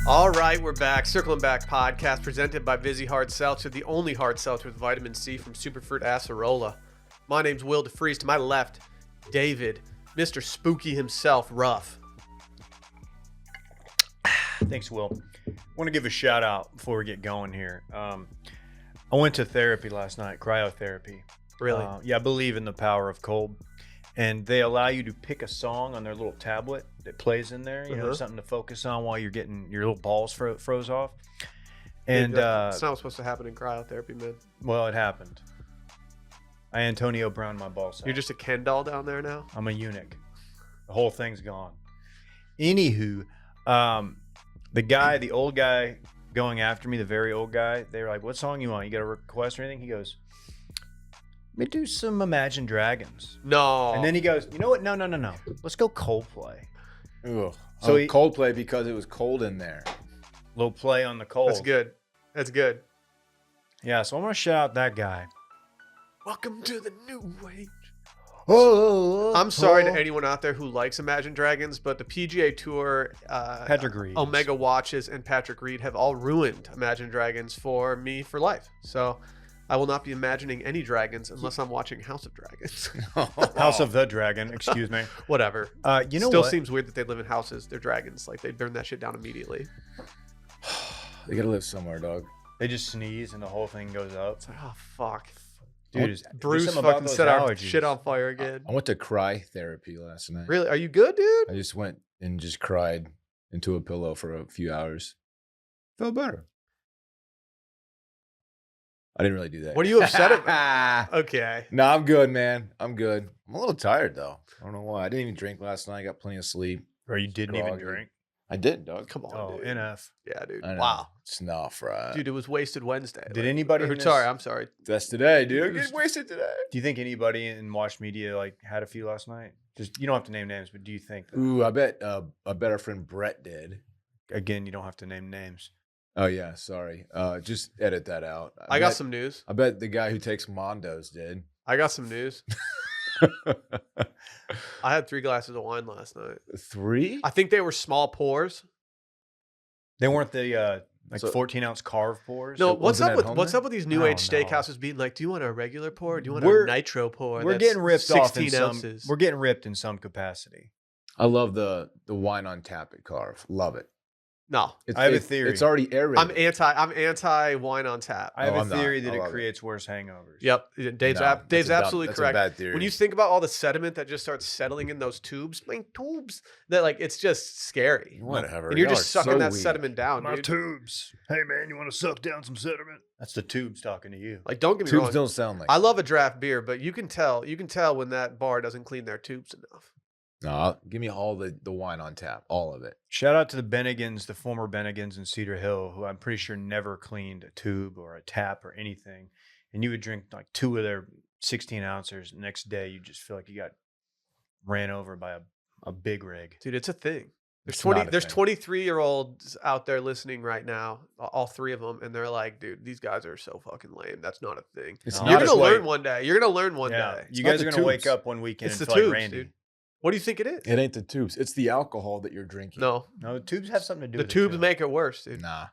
All right, we're back. Circling Back podcast presented by Vizzy Hard Seltzer, the only hard seltzer with vitamin C from Superfruit Acerola. My name's Will DeFries. To my left, David, Mr. Spooky himself, Ruff. Thanks, Will. I want to give a shout out before we get going here. I went to therapy last night, cryotherapy. Really? Yeah, I believe in the power of cold. And they allow you to pick a song on their little tablet that plays in there, you know, something to focus on while you're getting your little balls froze off. And it's not what's supposed to happen in cryotherapy, man. well, it happened. I Antonio Brown my balls. You're just a Ken doll down there now? I'm a eunuch. The whole thing's gone. Anywho, the old guy going after me, the very old guy, they were like, what song you want? You got a request or anything? He goes, let me do some Imagine Dragons. No. And then he goes, you know what? No. Let's go Coldplay. Ugh. So Coldplay because it was cold in there. Little play on the cold. That's good. That's good. Yeah, so I want to shout out that guy. Welcome to the new age. Oh, I'm sorry to anyone out there who likes Imagine Dragons, but the PGA Tour, Patrick Reed, Omega Watches, and Patrick Reed have all ruined Imagine Dragons for me for life. So I will not be imagining any dragons unless I'm watching House of Dragons. House of the Dragon, excuse me. Whatever. You know Still what? seems weird that they live in houses. They're dragons. Like, they burn that shit down immediately. They gotta live somewhere, dog. They just sneeze and the whole thing goes up. It's like, oh, fuck. Dude, do Bruce something about fucking those set our allergies. shit on fire again. I went to cry therapy last night. Really? Are you good, dude? I just went and just cried into a pillow for a few hours. Felt better. I didn't really do that. What are you upset about? Okay. No, I'm good, man. I'm good. I'm a little tired though. I don't know why. I didn't even drink last night. I got plenty of sleep. Or you didn't even Groggy. drink. I did, dog. Come on, Oh, dude. NF. Yeah, dude. I know. Wow. It's not fried. Dude, it was Wasted Wednesday. Did anybody in this- Sorry, I'm sorry. That's today, dude. Get wasted today. Do you think anybody in Watch Media like had a few last night? Just you don't have to name names, but do you think that? Ooh, I bet our friend Brett did. Again, you don't have to name names. Oh yeah, sorry. Just edit that out. I got bet- some news. I bet the guy who takes Mondos did. I got some news. I had 3 glasses of wine last night. 3? I think they were small pours. They weren't the like So- 14-ounce carve pours. No, So what's wasn't up it with home what's then? up with these new I age don't know. steakhouses being like, do you want a regular pour? Or do you want We're- a nitro pour? we're that's getting ripped off in 16 some. ounces. We're getting ripped in some capacity. I love the wine on tap at Carve. Love it. No, I have a theory. It's already aerated. I'm anti wine on tap. I have Oh, a I'm not. theory that I it love it. creates worse hangovers. Yep, Dave's absolutely that's correct. A bad theory. When you think about all the sediment that just starts settling in those tubes, that like it's just scary. Whatever. And you're Y'all just are sucking so that weak. sediment down, My dude. tubes. Hey man, you want to suck down some sediment? That's the tubes talking to you. Like, don't get me Tubes wrong. don't sound like. I love a draft beer, but you can tell when that bar doesn't clean their tubes enough. No, give me all the wine on tap, all of it. Shout out to the Bennigans, the former Bennigans in Cedar Hill, who I'm pretty sure never cleaned a tube or a tap or anything. And you would drink like 2 of their 16 ounces. Next day, you just feel like you got ran over by a big rig. Dude, it's a thing. It's not a There's thing. 23-year-olds out there listening right now, all 3 of them, and they're like, dude, these guys are so fucking lame. That's not a thing. It's No. You're not gonna a- learn one day. You're gonna learn one Yeah, day. you not guys the are gonna wake tubes. up one weekend It's and the feel tubes, like Randy. dude. What do you think it is? It ain't the tubes. It's the alcohol that you're drinking. No, No, the tubes have something to do the with tubes it. too. make it worse, dude. Nah.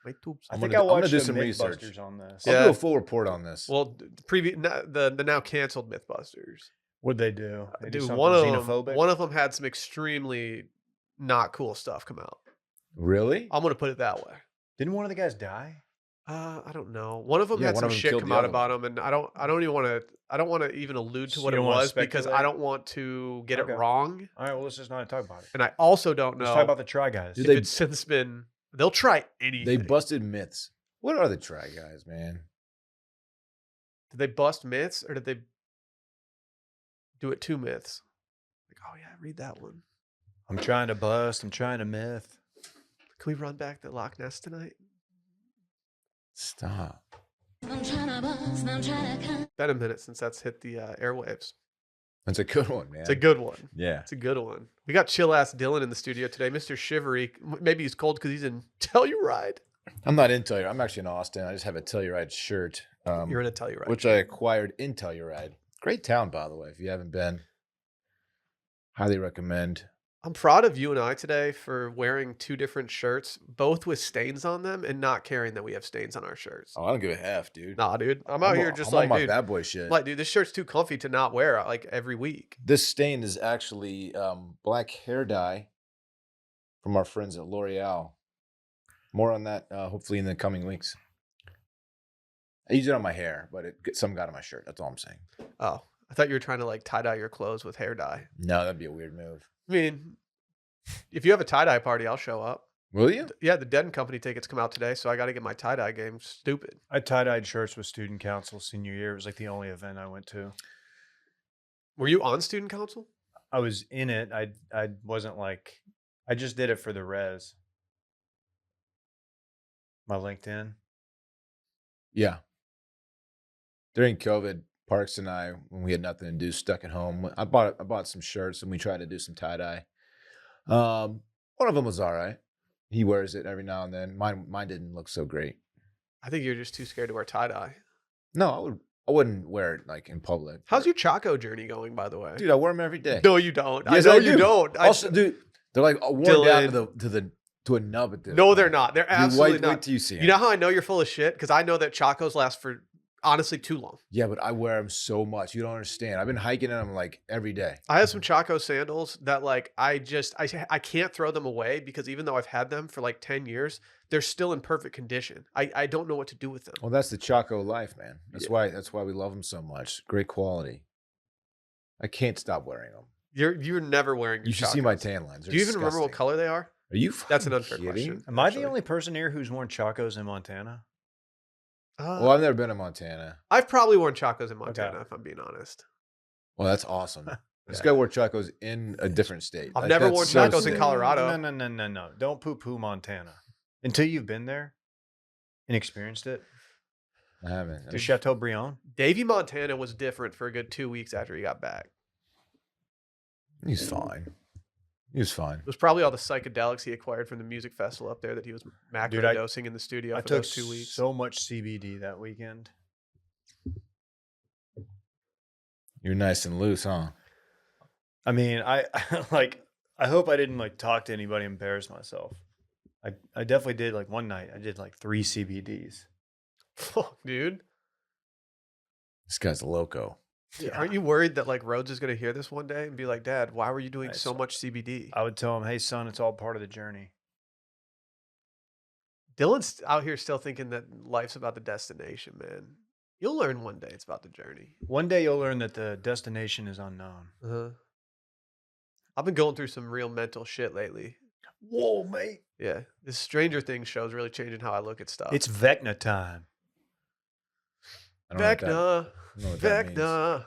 My tubes. I I'm think gonna I do- I'm gonna watched do some some research. Mythbusters on this. I'll Yeah. do a full report on this. Well, the now canceled MythBusters. What'd they do? They do Dude, something one xenophobic? of them had some extremely not cool stuff come out. Really? I'm gonna put it that way. Didn't one of the guys die? I don't know. One of them Yeah, had one some of 'em shit killed come the out other about him, and I don't want to even allude to So what you it don't wanna was because I speculate? don't want to get Okay. it wrong, All right, well, let's just not talk about it. and I also don't Let's know talk about the Try Guys. Dude, if they- it's since been. They'll try anything. They busted myths. What are the try guys, man? Did they bust myths or did they do it 2 myths? Like, oh yeah, read that one. I'm trying to bust. I'm trying to myth. Can we run back to Loch Ness tonight? Stop. Been a minute since that's hit the airwaves. That's a good one, man. It's a good one. Yeah. It's a good one. We got chill ass Dylan in the studio today, Mr. Shivery. Maybe he's cold because he's in Telluride. I'm not in Telluride. I'm actually in Austin. I just have a Telluride shirt. You're in a Telluride. Which I acquired in Telluride. Great town, by the way. If you haven't been, highly recommend. I'm proud of you and I today for wearing 2 different shirts, both with stains on them, and not caring that we have stains on our shirts. Oh, I don't give a F, dude. Nah, dude. I'm out here just I'm on like, my dude, bad boy shit. like, dude, this shirt's too comfy to not wear, like, every week. This stain is actually black hair dye from our friends at L'Oreal. More on that hopefully in the coming weeks. I use it on my hair, but some got on my shirt. That's all I'm saying. Oh, I thought you were trying to, like, tie-dye your clothes with hair dye. No, that'd be a weird move. I mean, if you have a tie-dye party, I'll show up. Will you? Yeah, the Dead & Company tickets come out today, so I gotta get my tie-dye game stupid. I tie-dyed shirts with student council senior year. It was like the only event I went to. Were you on student council? I was in it. I wasn't like, I just did it for the res. My LinkedIn. Yeah. During COVID, Parks and I, when we had nothing to do, stuck at home. I bought some shirts and we tried to do some tie dye. One of them was all right. He wears it every now and then. Mine didn't look so great. I think you're just too scared to wear tie-dye. No, I wouldn't wear it like in public. How's your Chaco journey going, by the way? Dude, I wear them every day. No, you don't. Yes, I know I you do. don't. Also, dude, they're like worn down Dylan. to a nub at this. No, point. they're not. They're Dude, absolutely wait not. till you see them. You know how I know you're full of shit? Because I know that Chacos last for honestly too long. Yeah, but I wear them so much. You don't understand. I've been hiking in them like every day. I have some Chaco sandals that like I can't throw them away because even though I've had them for like 10 years, they're still in perfect condition. I don't know what to do with them. Well, that's the Chaco life, man. That's Yeah. why we love them so much. Great quality. I can't stop wearing them. You're never wearing your You should see my Chacos. tan lines. Do you even remember what color they are? Are you? That's an fucking unfair kidding? question. Am I actually. the only person here who's worn Chacos in Montana? Well, I've never been to Montana. I've probably worn Chacos in Montana, if I'm being honest. Well, that's awesome. This Yeah. guy wore Chacos in a different state. I've Like, never that's worn so Chacos in sick. Colorado. No. Don't poo-poo Montana. Until you've been there and experienced it. I haven't. To Chateaubriand. Davey Montana was different for a good 2 weeks after he got back. He's fine. He was fine. It was probably all the psychedelics he acquired from the music festival up there that he was macrodosing in the studio I for took those 2 weeks. so much CBD that weekend. You're nice and loose, huh? I mean, I like. I hope I didn't like talk to anybody, and embarrass myself. I definitely did. Like one night, I did like 3 CBDs. Fuck, dude. This guy's a loco. Yeah. Aren't you worried that like Rhodes is going to hear this one day and be like, Dad, why were you doing I so saw- much CBD? I would tell him, "Hey, son, it's all part of the journey." Dylan's out here still thinking that life's about the destination, man. You'll learn one day it's about the journey. One day you'll learn that the destination is unknown. Uh-huh. I've been going through some real mental shit lately. Whoa, mate! Yeah. This Stranger Things show is really changing how I look at stuff. It's Vecna time. I don't know what that- Vecna. I don't know what that means. Vecna.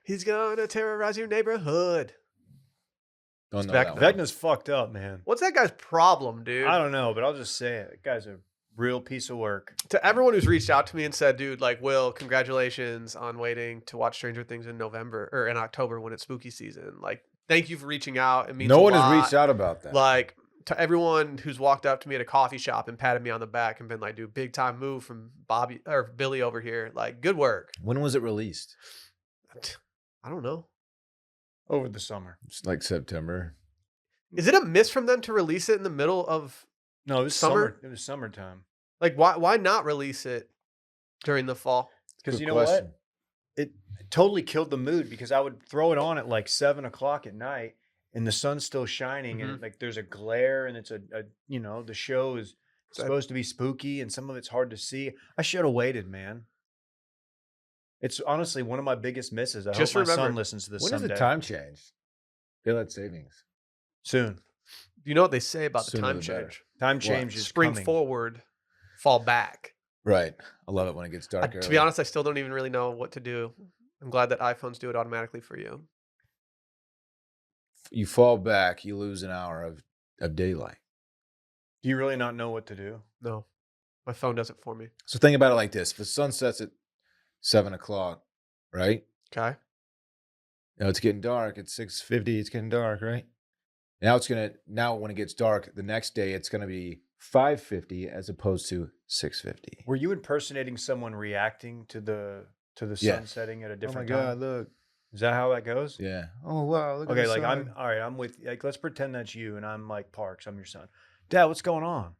He's gonna terrorize your neighborhood. Don't know Vecna. that one. Vecna's fucked up, man. What's that guy's problem, dude? I don't know, but I'll just say it. That guy's a real piece of work. To everyone who's reached out to me and said, dude, like, Will, congratulations on waiting to watch Stranger Things in November or in October when it's spooky season. Like, thank you for reaching out. It means No a one has lot. reached out about that. Like, to everyone who's walked up to me at a coffee shop and patted me on the back and been like, dude, big time move from Bobby or Billy over here. Like, good work. When was it released? I don't know. Over the summer. It's like September. Is it a miss from them to release it in the middle of No, it was Summer? It was summertime. like why not release it during the fall? Because Good you know question. what? It totally killed the mood because I would throw it on at like 7 o'clock at night and the sun's still shining and like there's a glare and it's a you know, the show is supposed to be spooky and some of it's hard to see. I should have waited, man. It's honestly one of my biggest misses. I Just hope my son remember, listens to this When does someday. the time change? Daylight savings. Soon. Do you know what they say about the Sooner time the better. change? Time change is Spring coming. forward, fall back. Right. I love it when it gets dark. To be honest, I still don't even really know what to do. I'm glad that iPhones do it automatically for you. You fall back, you lose an hour of daylight. Do you really not know what to do? No, my phone does it for me. So think about it like this: if the sun sets at 7 o'clock, right? Okay. Now it's getting dark at 6:50. It's getting dark, right? Now when it gets dark the next day, it's gonna be 5:50 as opposed to 6:50. Were you impersonating someone reacting to the Yeah. sun setting at a Oh different my time? God! Look, Is that how that goes? Yeah. Oh wow. Look at Okay, the like sun. all right. I'm with. Like, let's pretend that's you, and I'm like Parks. I'm your son. Dad, what's going on?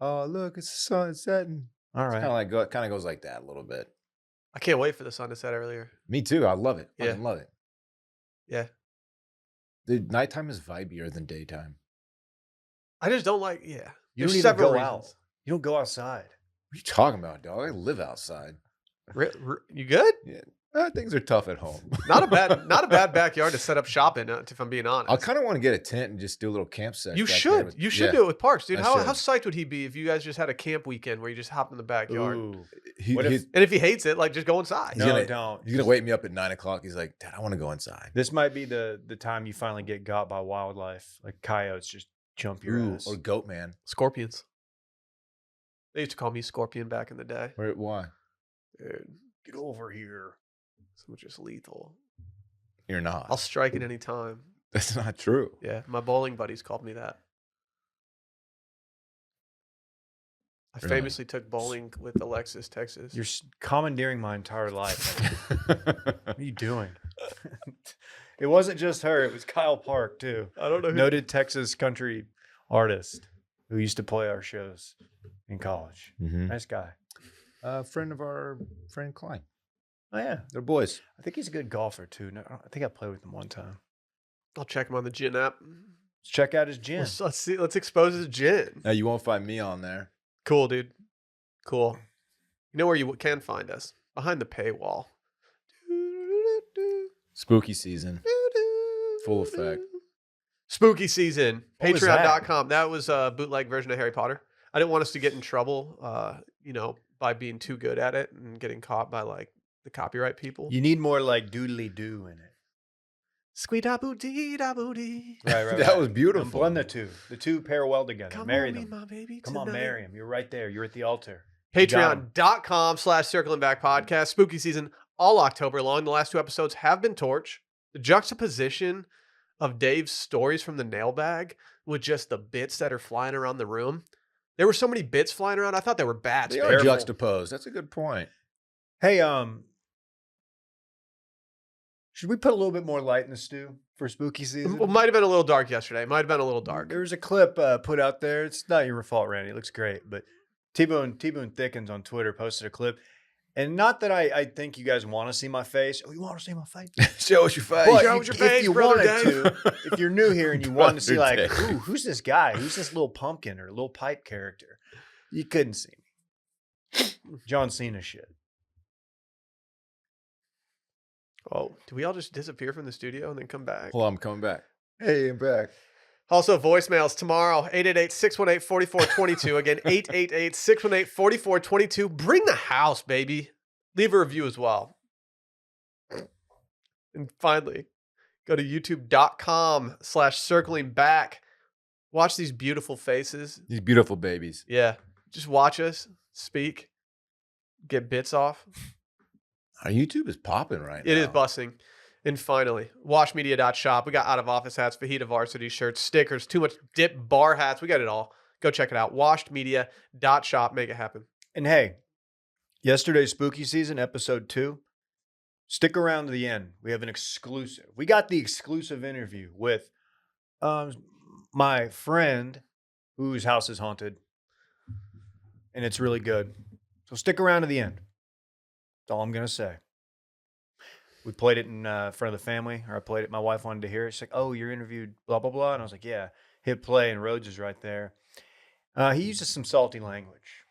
Oh look, it's the sun setting. All It's right. kind of goes like that a little bit. I can't wait for the sun to set earlier. Me too. I love it. Yeah. I love it. Yeah. The nighttime is vibier than daytime. I just don't like. Yeah. You There's don't even several go reasons. out. You don't go outside. What are you talking about, dog? I live outside. You good? Yeah. Things are tough at home. Not a bad backyard to set up shop in. If I'm being honest, I kind of want to get a tent and just do a little camp sesh. you back there should. with- You should yeah. do it with Parks, dude. I How should. psyched would he be if you guys just had a camp weekend where you just hop in the backyard? Ooh. What if And if he hates it, like just go inside. He's No, gonna- don't. he's gonna wake me up at 9 o'clock? He's like, Dad, I want to go inside. This might be the time you finally get got by wildlife, like coyotes just jump your ass. Or goat man. Scorpions. They used to call me Scorpion back in the day. Why? Dude, Get over here. so just lethal. You're not. I'll strike at any time. That's not true. Yeah, my bowling buddies called me that. I Really? famously took bowling with Alexis, Texas. You're commandeering my entire life. What are you doing? It wasn't just her. It was Kyle Park, too. I don't know who. Noted Texas country artist who used to play our shows in college. Mhm. Nice guy. Friend of our friend Klein. Oh, yeah. They're boys. I think he's a good golfer, too. No, I think I played with him one time. I'll check him on the gin app. Let's check out his gym. Let's see. Let's expose his gin. Now you won't find me on there. Cool, dude. Cool. You know where you can find us? Behind the paywall. Spooky season. Full effect. Spooky season. What was that? Patreon.com. That was a bootleg version of Harry Potter. I didn't want us to get in trouble, by being too good at it and getting caught by like the copyright people. You need more like doodly doo in it. Squee-da-boo-dee-da-boo-dee. Right. That was And beautiful. blend the two. The two pair well together. Come Marry on, them. me, my baby, Come on, tonight. marry him. You're right there. You're at the altar. You got 'em. Patreon.com/circling back podcast. Spooky season all October long. The last two episodes have been torch. The juxtaposition of Dave's stories from the nail bag with just the bits that are flying around the room. There were so many bits flying around. I thought they were bats. They man. are Careful. juxtaposed. That's a good point. Hey, should we put a little bit more light in the stew for spooky season? It might have been a little dark yesterday. Might have been a little dark. There was a clip put out there. It's not your fault, Randy. It looks great, but T-Bone Thickens on Twitter posted a clip, and not that I think you guys want to see my face. Oh, you want to see my face? Show us your face. But Show us your face, if you brother wanted to, if you're new here and you wanted to see like, Brother Dave. ooh, who's this guy? Who's this little pumpkin or little pipe character? You couldn't see me. John Cena shit. Oh, do we all just disappear from the studio and then come back? Hold on, I'm coming back. Hey, I'm back. Also, voicemails tomorrow, 888-618-4422. Again, 888-618-4422. Bring the house, baby. Leave a review as well. And finally, go to youtube.com/circling back. Watch these beautiful faces. These beautiful babies. Yeah. Just watch us speak, get bits off. Our YouTube is popping right now. It is busting. And finally, washmedia.shop. We got out of office hats, fajita varsity shirts, stickers, too much dip bar hats. We got it all. Go check it out. Washmedia.shop. Make it happen. And hey, yesterday's spooky season, episode 2. Stick around to the end. We have an exclusive. We got the exclusive interview with my friend whose house is haunted. And it's really good. So stick around to the end. That's all I'm going to say. We played it in front of the family, or I played it. My wife wanted to hear it. She's like, oh, you're interviewed, blah, blah, blah. And I was like, yeah. Hit play, and Rhodes is right there. He uses some salty language.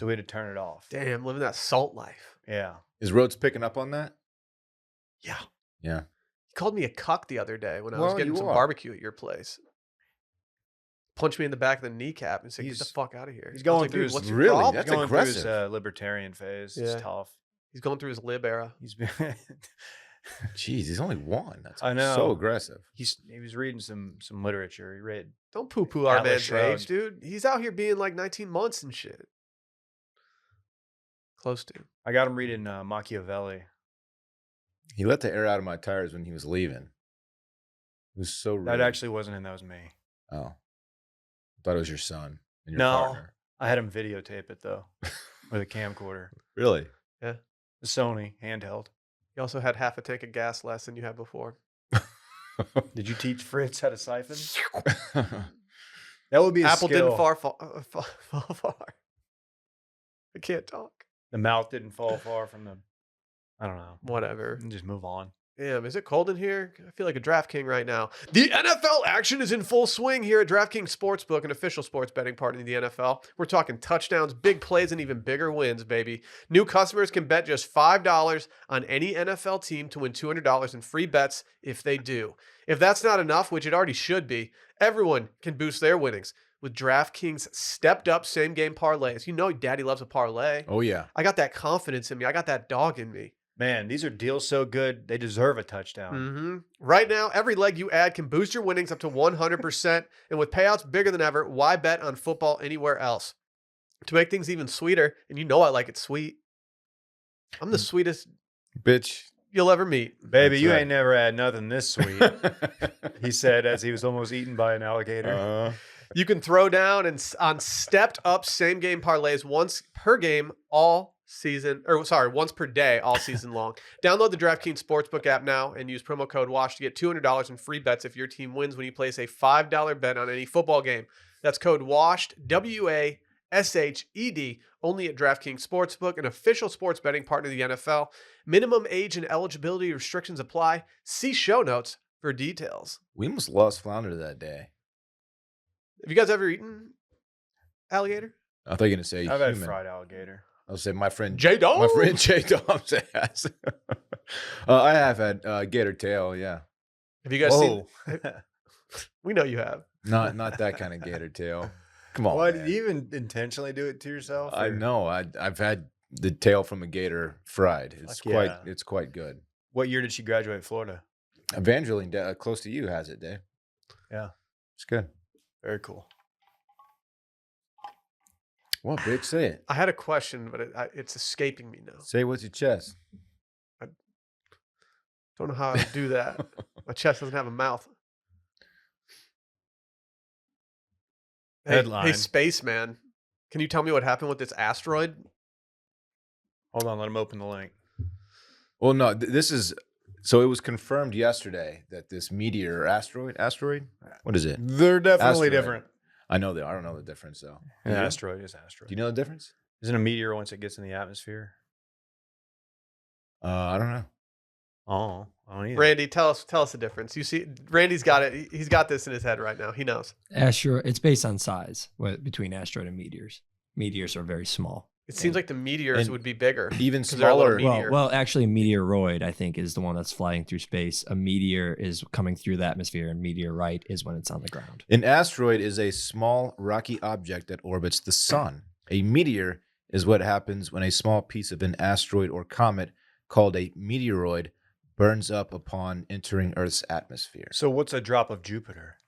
So we had to turn it off. Damn, living that salt life. Yeah. Is Rhodes picking up on that? Yeah. Yeah. He called me a cuck the other day when I was Well, getting you some are. barbecue at your place. Punched me in the back of the kneecap and said, get the He's- fuck out of here. he's I was going like, through dude, his- what's your Really? problem? That's going aggressive. through his libertarian phase. Yeah. It's tough. He's going through his lib era. He's been Jeez, he's only one. That's I know. so aggressive. he was reading some literature. He read. Don't poo-poo our Atlas man's Shrugged. age, dude. He's out here being like 19 months and shit. Close to. I got him reading Machiavelli. He let the air out of my tires when he was leaving. It was so rude. That actually wasn't him. That was me. Oh. I thought it was your son and your No. partner. I had him videotape it though with a camcorder. Really? The Sony handheld. You also had half a tank of gas less than you had before. Did you teach Fritz how to siphon? That would be a Apple skill. didn't fall far. I can't talk. The mouth didn't fall far from the. I don't know. Whatever. Just move on. Damn, is it cold in here? I feel like a DraftKings right now. The NFL action is in full swing here at DraftKings Sportsbook, an official sports betting partner of the NFL. We're talking touchdowns, big plays, and even bigger wins, baby. New customers can bet just $5 on any NFL team to win $200 in free bets if they do. If that's not enough, which it already should be, everyone can boost their winnings with DraftKings stepped-up same-game parlays. You know Daddy loves a parlay. Oh, yeah. I got that confidence in me. I got that dog in me. Man, these are deals so good, they deserve a touchdown. Mm-hmm. Right now, every leg you add can boost your winnings up to 100%. And with payouts bigger than ever, why bet on football anywhere else? To make things even sweeter, and you know I like it sweet, I'm the sweetest Bitch. you'll ever meet. Baby, That's you right. ain't never had nothing this sweet, he said as he was almost eaten by an alligator. You can throw down on stepped-up same-game parlays once per game all season, once per day all season long. Download the DraftKings Sportsbook app now and use promo code WASH to get $200 in free bets if your team wins when you place a $5 bet on any football game. That's code WASHED, WASHED, only at DraftKings Sportsbook, an official sports betting partner of the NFL. Minimum age and eligibility restrictions apply. See show notes for details. We almost lost Flounder that day. Have you guys ever eaten alligator? I thought you were going to say I've had human. fried alligator. I'll say my friend J-Dog? My friend J-Dom's ass. I have had gator tail, yeah. Have you guys seen? Whoa. We know you have. Not that kind of gator tail. Come on. Why man. did you even intentionally do it to yourself? I or- know. I've had the tail from a gator fried. It's Fuck yeah. it's quite good. What year did she graduate Florida? Evangeline, close to you, has it, Dave? Yeah. It's good. Very cool. What, bitch? Say it. I had a question, but it's escaping me now. Say what's your chest. Don't know how I do that. My chest doesn't have a mouth. Hey, Headline. spaceman, can you tell me what happened with this asteroid? Hold on, let him open the link. Well, no, this is so it was confirmed yesterday that this meteor asteroid, what is it? They're definitely Asteroid. different. I know I don't know the difference though. An Do you? asteroid is asteroid. Do you know the difference? Isn't a meteor once it gets in the atmosphere? I don't know. Oh, I don't either. Randy, tell us the difference. You see, Randy's got it. He's got this in his head right now. He knows. Asteroid. It's based on size between asteroid and meteors. Meteors are very small. It seems like the meteors and would be bigger. Even 'cause they're a little smaller. meteor. Well, actually, a meteoroid, I think, is the one that's flying through space. A meteor is coming through the atmosphere, and meteorite is when it's on the ground. An asteroid is a small rocky object that orbits the sun. A meteor is what happens when a small piece of an asteroid or comet called a meteoroid burns up upon entering Earth's atmosphere. So what's a drop of Jupiter?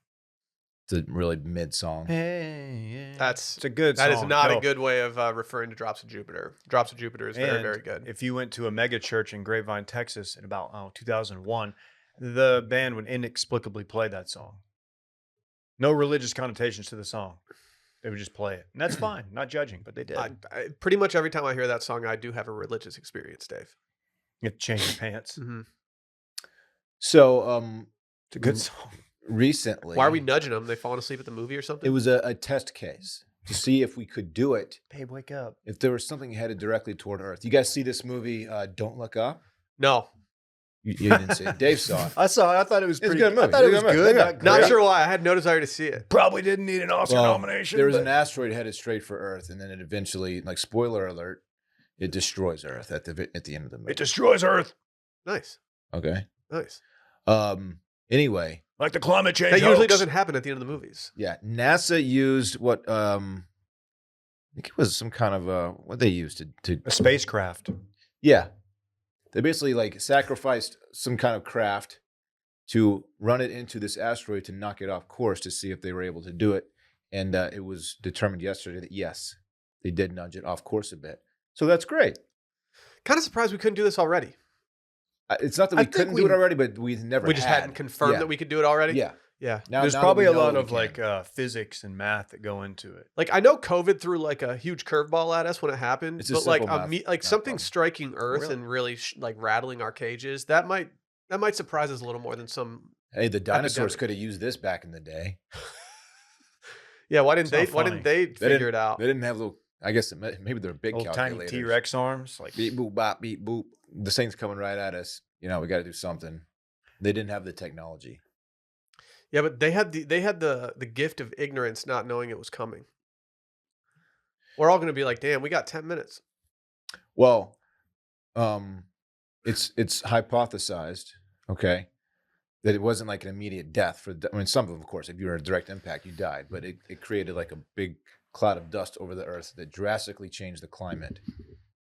It's a really mid song. That's It's a good that is song. not No. a good way of referring to Drops of Jupiter. Drops of Jupiter is very, And very good. If you went to a mega church in Grapevine, Texas in about 2001, the band would inexplicably play that song. No religious connotations to the song. They would just play it. And that's fine. Not judging, but they did. Pretty much every time I hear that song, I do have a religious experience, Dave. You have to change your pants. Mm-hmm. So, It's a good song. recently, Why are we nudging them? They falling asleep at the movie or something? It was a test case to see if we could do it Babe, wake up. if there was something headed directly toward Earth. You guys see this movie, Don't Look Up? No. You didn't see it. Dave saw it. I saw it. I thought it was It's a pretty good movie. I thought it It's was a good movie. good. Yeah. Not Not great. sure why. I had no desire to see it. Probably didn't need an Oscar Well, nomination. there was but- an asteroid headed straight for Earth, and then it eventually, like spoiler alert, it destroys Earth at the end of the movie. It destroys Earth. Nice. Okay. Nice. Anyway, Like the climate change That usually hoax. doesn't happen at the end of the movies. yeah, NASA used what I think it was some kind of what they used to A spacecraft. yeah. They basically like sacrificed some kind of craft to run it into this asteroid to knock it off course to see if they were able to do it. And it was determined yesterday that yes, they did nudge it off course a bit. So that's great. Kind of surprised we couldn't do this already. It's not that I we think couldn't do it already, but we never We just had. hadn't confirmed Yeah. that we could do it already. Yeah. Yeah. There's now that probably we a know lot we of can. like physics and math that go into it. Like I know COVID threw like a huge curveball at us when it happened, It's a but like simple math- like math something problem. striking Earth Really? and really like rattling our cages that might surprise us a little more than some. Hey, the dinosaurs epidemic. could have used this back in the day. Yeah, why didn't It's not they They figure didn't, it out? They didn't have little. I guess maybe they're big Old tiny calculators. T-Rex arms. Like Beep boop bop beep boop. The thing's coming right at us. We got to do something. They didn't have the technology. Yeah, but they had the gift of ignorance, not knowing it was coming. We're all going to be like, "Damn, we got 10 minutes." Well, it's hypothesized, okay, that it wasn't like an immediate death for. I mean, some of them, of course, if you were in a direct impact, you died, but it created like a big cloud of dust over the Earth that drastically changed the climate.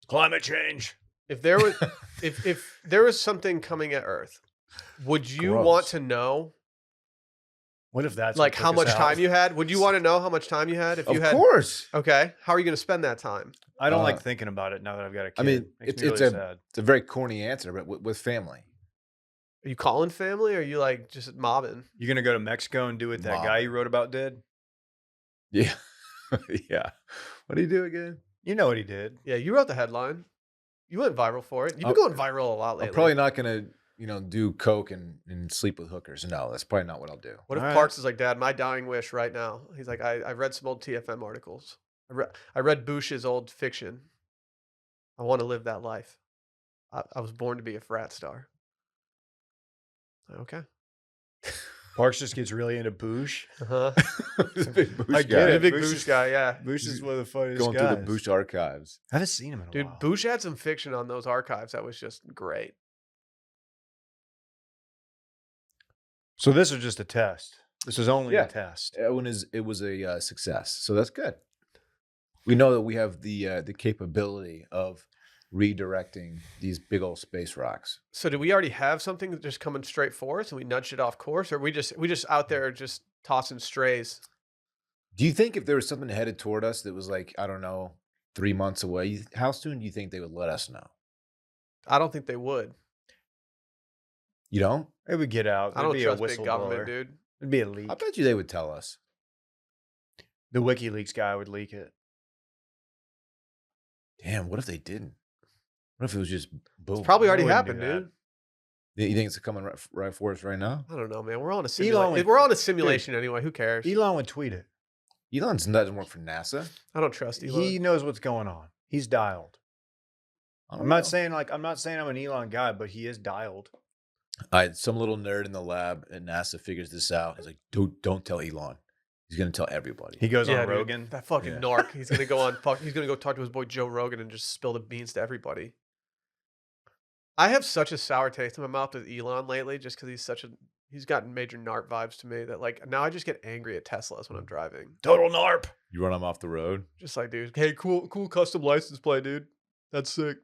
climate change. If there was if there was something coming at Earth, would you want Gross. to know What if that's like what how took us much out? time you had? Would you want to know how much time you had if you Of had? course, Okay, how are you going to spend that time? I don't Uh, like thinking about it now that I've got a kid. I mean, Makes it's me really sad. it's a very corny answer, but with family. Are you calling family or are you like just mobbing? You're gonna go to Mexico and do what that guy you wrote about did? Yeah, yeah. What do you do again? You know what he did. Yeah, you wrote the headline. You went viral for it. You've been I'm- going viral a lot lately. I'm probably not gonna do coke and sleep with hookers. No, that's probably not what I'll do. What if All right. Parks is like, Dad, my dying wish right now? He's like, I read some old TFM articles. I read Bush's old fiction. I want to live that life. I was born to be a frat star. Okay. Parks just gets really into Boosh. Uh-huh. This big Bush I guy. get He's a it. big Bush Bush is- guy, yeah. Boosh is one of the funniest Going guys. through the Bush archives. I haven't seen him in a Dude, while. Bush had some fiction on those archives that was just great. So this is just a test. This is only Yeah. a test. It was a success, so that's good. We know that we have the capability of redirecting these big old space rocks. So did we already have something that just coming straight for us and we nudged it off course, or we just out there just tossing strays? Do you think if there was something headed toward us that was like, I don't know, 3 months away, how soon do you think they would let us know? I don't think they would. You don't? It would get out. I don't There'd be a trust big government, whistleblower. dude. It'd be a leak. I bet you they would tell us. The WikiLeaks guy would leak it. Damn, what if they didn't? What if it was just boom? It's probably I already wouldn't do happened, that. dude. You think it's coming right for us right now? I don't know, man. We're on a Elon simulation. would- We're on a simulation anyway. Who cares? Elon would tweet it. Elon's doesn't work for NASA. I don't trust Elon. He knows what's going on. He's dialed. I don't I'm not know. saying I'm an Elon guy, but he is dialed. Some little nerd in the lab at NASA figures this out. He's like, don't tell Elon. He's gonna tell everybody. He goes yeah, on dude, Rogan. that fucking Yeah. narc. He's gonna go on. He's gonna go talk to his boy Joe Rogan and just spill the beans to everybody. I have such a sour taste in my mouth with Elon lately, just because he's gotten major narc vibes to me. That like now I just get angry at Teslas when I'm driving. Total narp. You run him off the road. Just like, dude, hey, cool custom license plate, dude. That's sick.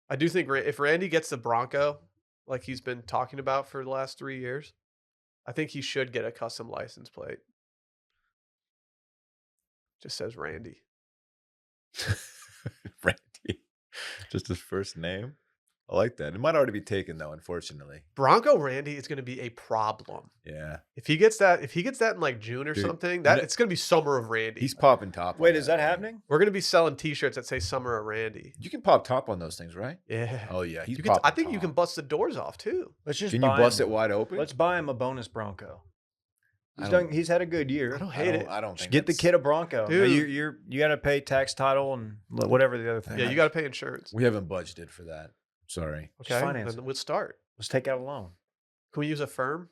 I do think if Randy gets the Bronco, like he's been talking about for the last 3 years, I think he should get a custom license plate. Just says Randy. Randy, just his first name. I like that. It might already be taken though, unfortunately. Bronco Randy is going to be a problem. Yeah, If he gets that in like June or Dude, something, know- it's going to be Summer of Randy. he's popping top. on Wait, is that thing. happening? We're going to be selling T-shirts that say Summer of Randy. You can pop top on those things, right? Yeah. Oh yeah, he's. You can, I popping think you top. can bust the doors off too. Let's just Can you buy bust him. it wide open? Let's buy him a bonus Bronco. I don't- He's had a good year. I don't I hate don't, it. I don't Just think get the that's- kid a Bronco. Now, Dude. you got to pay tax, title, and whatever the other thing. Yeah, you got to pay insurance. We haven't budgeted for that. Sorry, Just Okay, finance then it. we'll start. Let's take out a loan. Can we use a firm?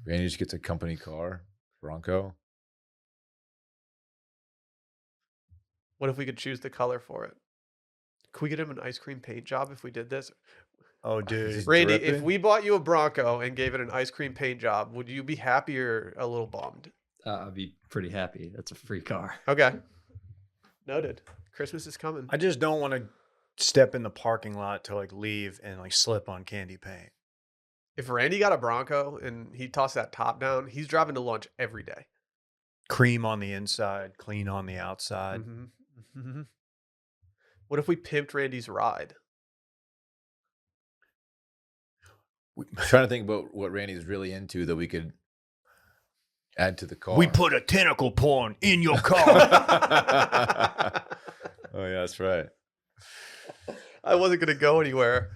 Randy just gets a company car, Bronco. What if we could choose the color for it? Could we get him an ice cream paint job if we did this? Oh, dude. Just Randy, if dripping? we bought you a Bronco and gave it an ice cream paint job, would you be happy or a little bummed? I'd be pretty happy. That's a free car. Okay. Noted. Christmas is coming. I just don't want to step in the parking lot to like leave and like slip on candy paint. If Randy got a Bronco and he tossed that top down, he's driving to lunch every day. Cream on the inside, clean on the outside. Mhm. Mhm. What if we pimped Randy's ride? I'm trying to think about what Randy's really into that we could add to the car. We put a tentacle porn in your car. Oh yeah, that's right. I wasn't going to go anywhere.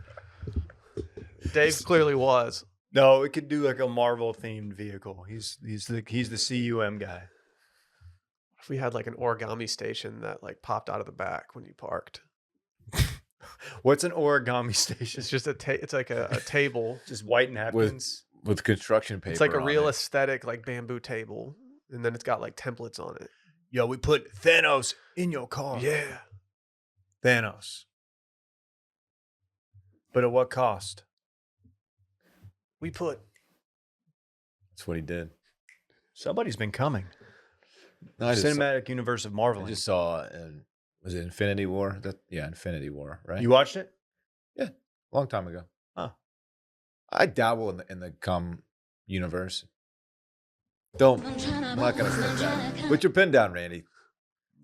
Dave clearly was. No, it could do like a Marvel themed vehicle. He's the CUM guy. If we had like an origami station that like popped out of the back when you parked. What's an origami station? It's just it's like a table. Just white napkins. With construction paper. It's like a on real it. aesthetic like bamboo table, and then it's got like templates on it. Yo, we put Thanos in your car. Yeah. Thanos. But at what cost? We put. That's what he did. Somebody's been coming. No, I just Cinematic universe of Marvel. I just saw was it Infinity War? Infinity War, right? You watched it? Yeah, long time ago. Huh. I dabble in the cum universe. I'm not gonna say that. Put your pen down, Randy.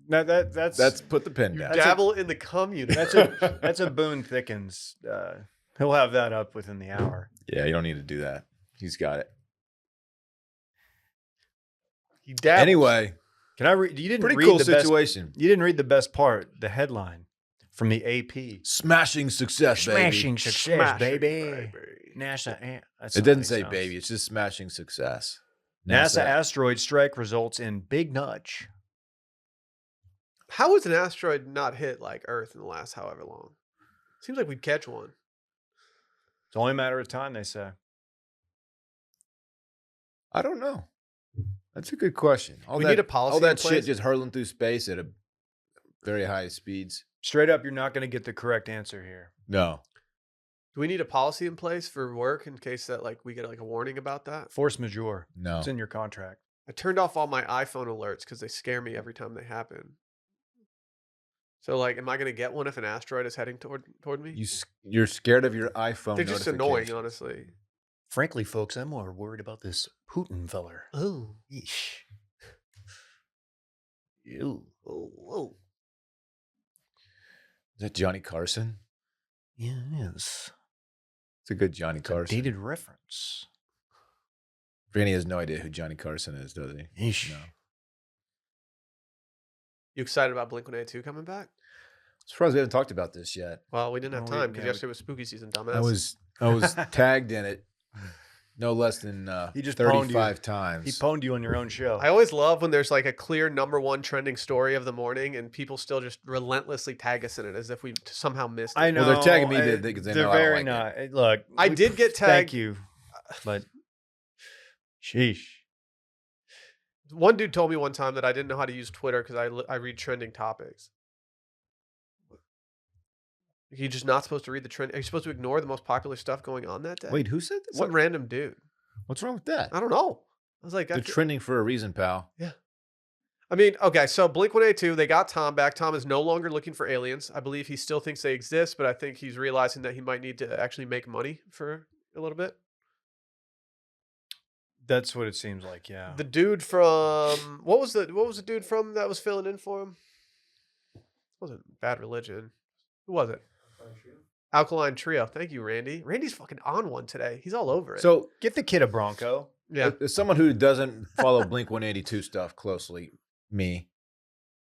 No, that's Put the pen down. Dabble in the cum universe. that's a Boone Thickens. He'll have that up within the hour. Yeah, you don't need to do that. He's got it. He dabbles. Anyway, Can I read? You didn't pretty read cool the best. situation. You didn't read the best part, the headline from the AP. Smashing success, Smashing baby. success, Smash it, baby. NASA. It doesn't say baby. It's just smashing success. NASA asteroid strike results in big nudge. How was an asteroid not hit like Earth in the last however long? Seems like we'd catch one. It's only a matter of time, they say. I don't know. That's a good question. We need a policy All in that place. shit just hurtling through space at a very high speeds. Straight up, you're not going to get the correct answer here. No. Do we need a policy in place for work in case that like we get like a warning about that? Force majeure. No. It's in your contract. I turned off all my iPhone alerts because they scare me every time they happen. So like, am I going to get one if an asteroid is heading toward me? You're scared of your iPhone. They're just annoying, notification. honestly. Frankly, folks, I'm more worried about this Putin feller. Oh, Yeesh. oh. Is that Johnny Carson? Yeah, it is. It's a good Johnny It's a Carson. dated reference. Randy has no idea who Johnny Carson is, does he? Yeesh. No. You excited about Blink-182 coming back? Surprised we haven't talked about this yet. Well, we didn't have Well, time because yeah, yesterday was spooky season, dumbass. I was tagged in it no less than He just pwned you. 35 times. He pwned you on your own show. I always love when there's like a clear #1 trending story of the morning and people still just relentlessly tag us in it as if we somehow missed it. I know. Well, they're tagging me because they they're know I don't very like not. Look, I did get tagged. Thank you, but sheesh. One dude told me one time that I didn't know how to use Twitter because I read trending topics. You're just not supposed to read the trend. Are you supposed to ignore the most popular stuff going on that day? Wait, who said that? Some random dude. What's wrong with that? I don't know. I was like, They're trending for a reason, pal. I mean, okay, so Blink-182, they got Tom back. Tom is no longer looking for aliens. I believe he still thinks they exist, but I think he's realizing that he might need to actually make money for a little bit. That's what it seems like. Yeah. The dude from what was the dude from that was filling in for him? It wasn't Bad Religion. Who was it? Alkaline Trio. Thank you, Randy. Randy's fucking on one today. He's all over it. So, Get the kid a Bronco. yeah. as someone who doesn't follow Blink-182 stuff closely,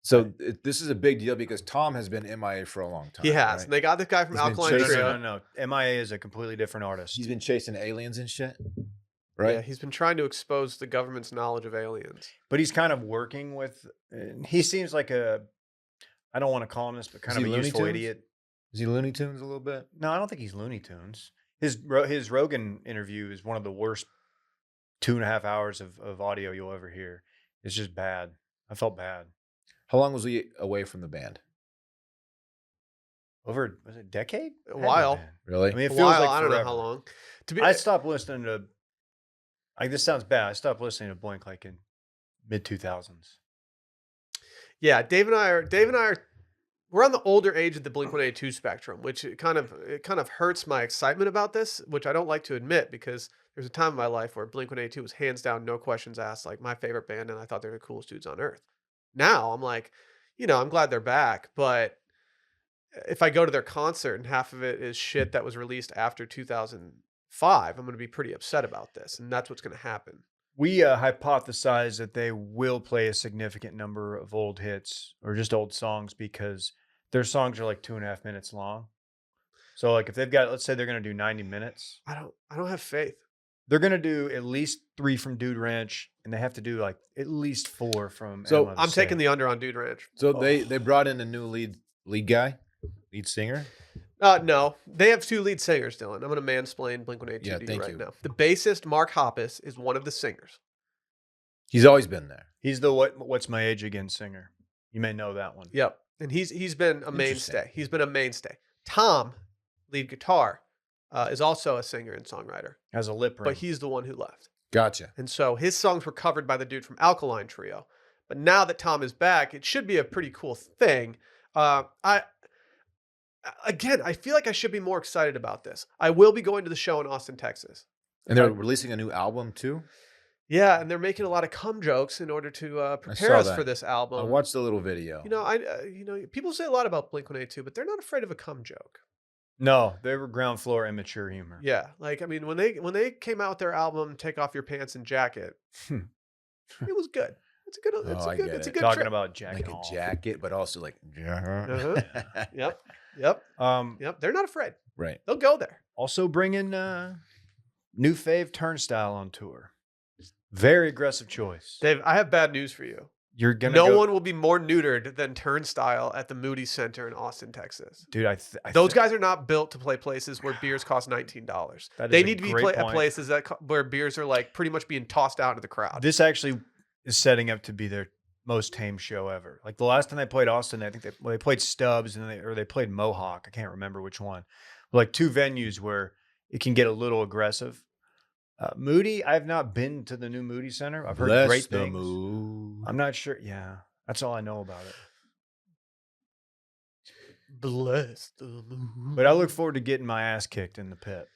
so this is a big deal because Tom has been MIA for a long time. He has. right? And they got this guy from He's been Alkaline chasing- Trio. No. MIA is a completely different artist. He's been chasing aliens and shit, right? Yeah, he's been trying to expose the government's knowledge of aliens. But he's kind of working with. He seems like a. I don't want to call him this, but kind Is of he a Looney useful Tunes? idiot. Is he Looney Tunes a little bit? No, I don't think he's Looney Tunes. His Rogan interview is one of the worst 2.5 hours of audio you'll ever hear. It's just bad. I felt bad. How long was he away from the band? Was it a decade? A while. Really? I mean, it A feels while, like I don't know forever. how long. I stopped listening to. This sounds bad. I stopped listening to Blink like in mid 2000s. Yeah, Dave and I are we're on the older age of the Blink-182 spectrum, which it kind of hurts my excitement about this, which I don't like to admit because there's a time in my life where Blink-182 was hands down, no questions asked, like my favorite band, and I thought they were the coolest dudes on earth. Now I'm like, I'm glad they're back, but if I go to their concert and half of it is shit that was released after 2000, 5, I'm going to be pretty upset about this, and that's what's going to happen. We hypothesize that they will play a significant number of old hits or just old songs because their songs are like 2.5 minutes long. So like if they've got, let's say they're going to do 90 minutes, I don't have faith. they're going to do at least 3 from Dude Ranch, and they have to do like at least 4 from. So, Enema of the I'm taking State. the under on Dude Ranch. So they brought in a new lead singer. No, they have 2 lead singers, Dylan. I'm going to mansplain Blink-182 Yeah, to you thank right you. now. The bassist, Mark Hoppus, is one of the singers. He's always been there. He's the What's My Age Again singer. You may know that one. Yep. And he's been a Interesting. mainstay. He's been a mainstay. Tom, lead guitar, is also a singer and songwriter, Has a lip ring. but he's the one who left. Gotcha. And so his songs were covered by the dude from Alkaline Trio. But now that Tom is back, it should be a pretty cool thing. I feel like I should be more excited about this. I will be going to the show in Austin, Texas. And they're releasing a new album too. Yeah, and they're making a lot of cum jokes in order to prepare us that. for this album. I watched the little video. You know, people say a lot about Blink-182, but they're not afraid of a cum joke. No, they were ground floor immature humor. Yeah, like I mean, when they came out with their album "Take Off Your Pants and Jacket," it was good. It's a good. It's I a good. get It's a it. good. Talking trip. about jacking like a off. jacket, but also like. Yep. Yep. Yep. They're not afraid. Right. They'll go there. Also bringing new fave Turnstile on tour. Very aggressive choice. Dave, I have bad news for you. You're gonna No go, one will be more neutered than Turnstile at the Moody Center in Austin, Texas. dude. Those guys are not built to play places where beers cost $19. That is They a need to be great at point. places where beers are like pretty much being tossed out into the crowd. This actually is setting up to be their most tame show ever. Like the last time they played Austin, I think they played Stubbs and they played Mohawk. I can't remember which one. Like 2 venues where it can get a little aggressive. Moody, I've not been to the new Moody Center. I've heard Bless great the things. mood. I'm not sure. Yeah, that's all I know about it. Bless the moon. But I look forward to getting my ass kicked in the pit.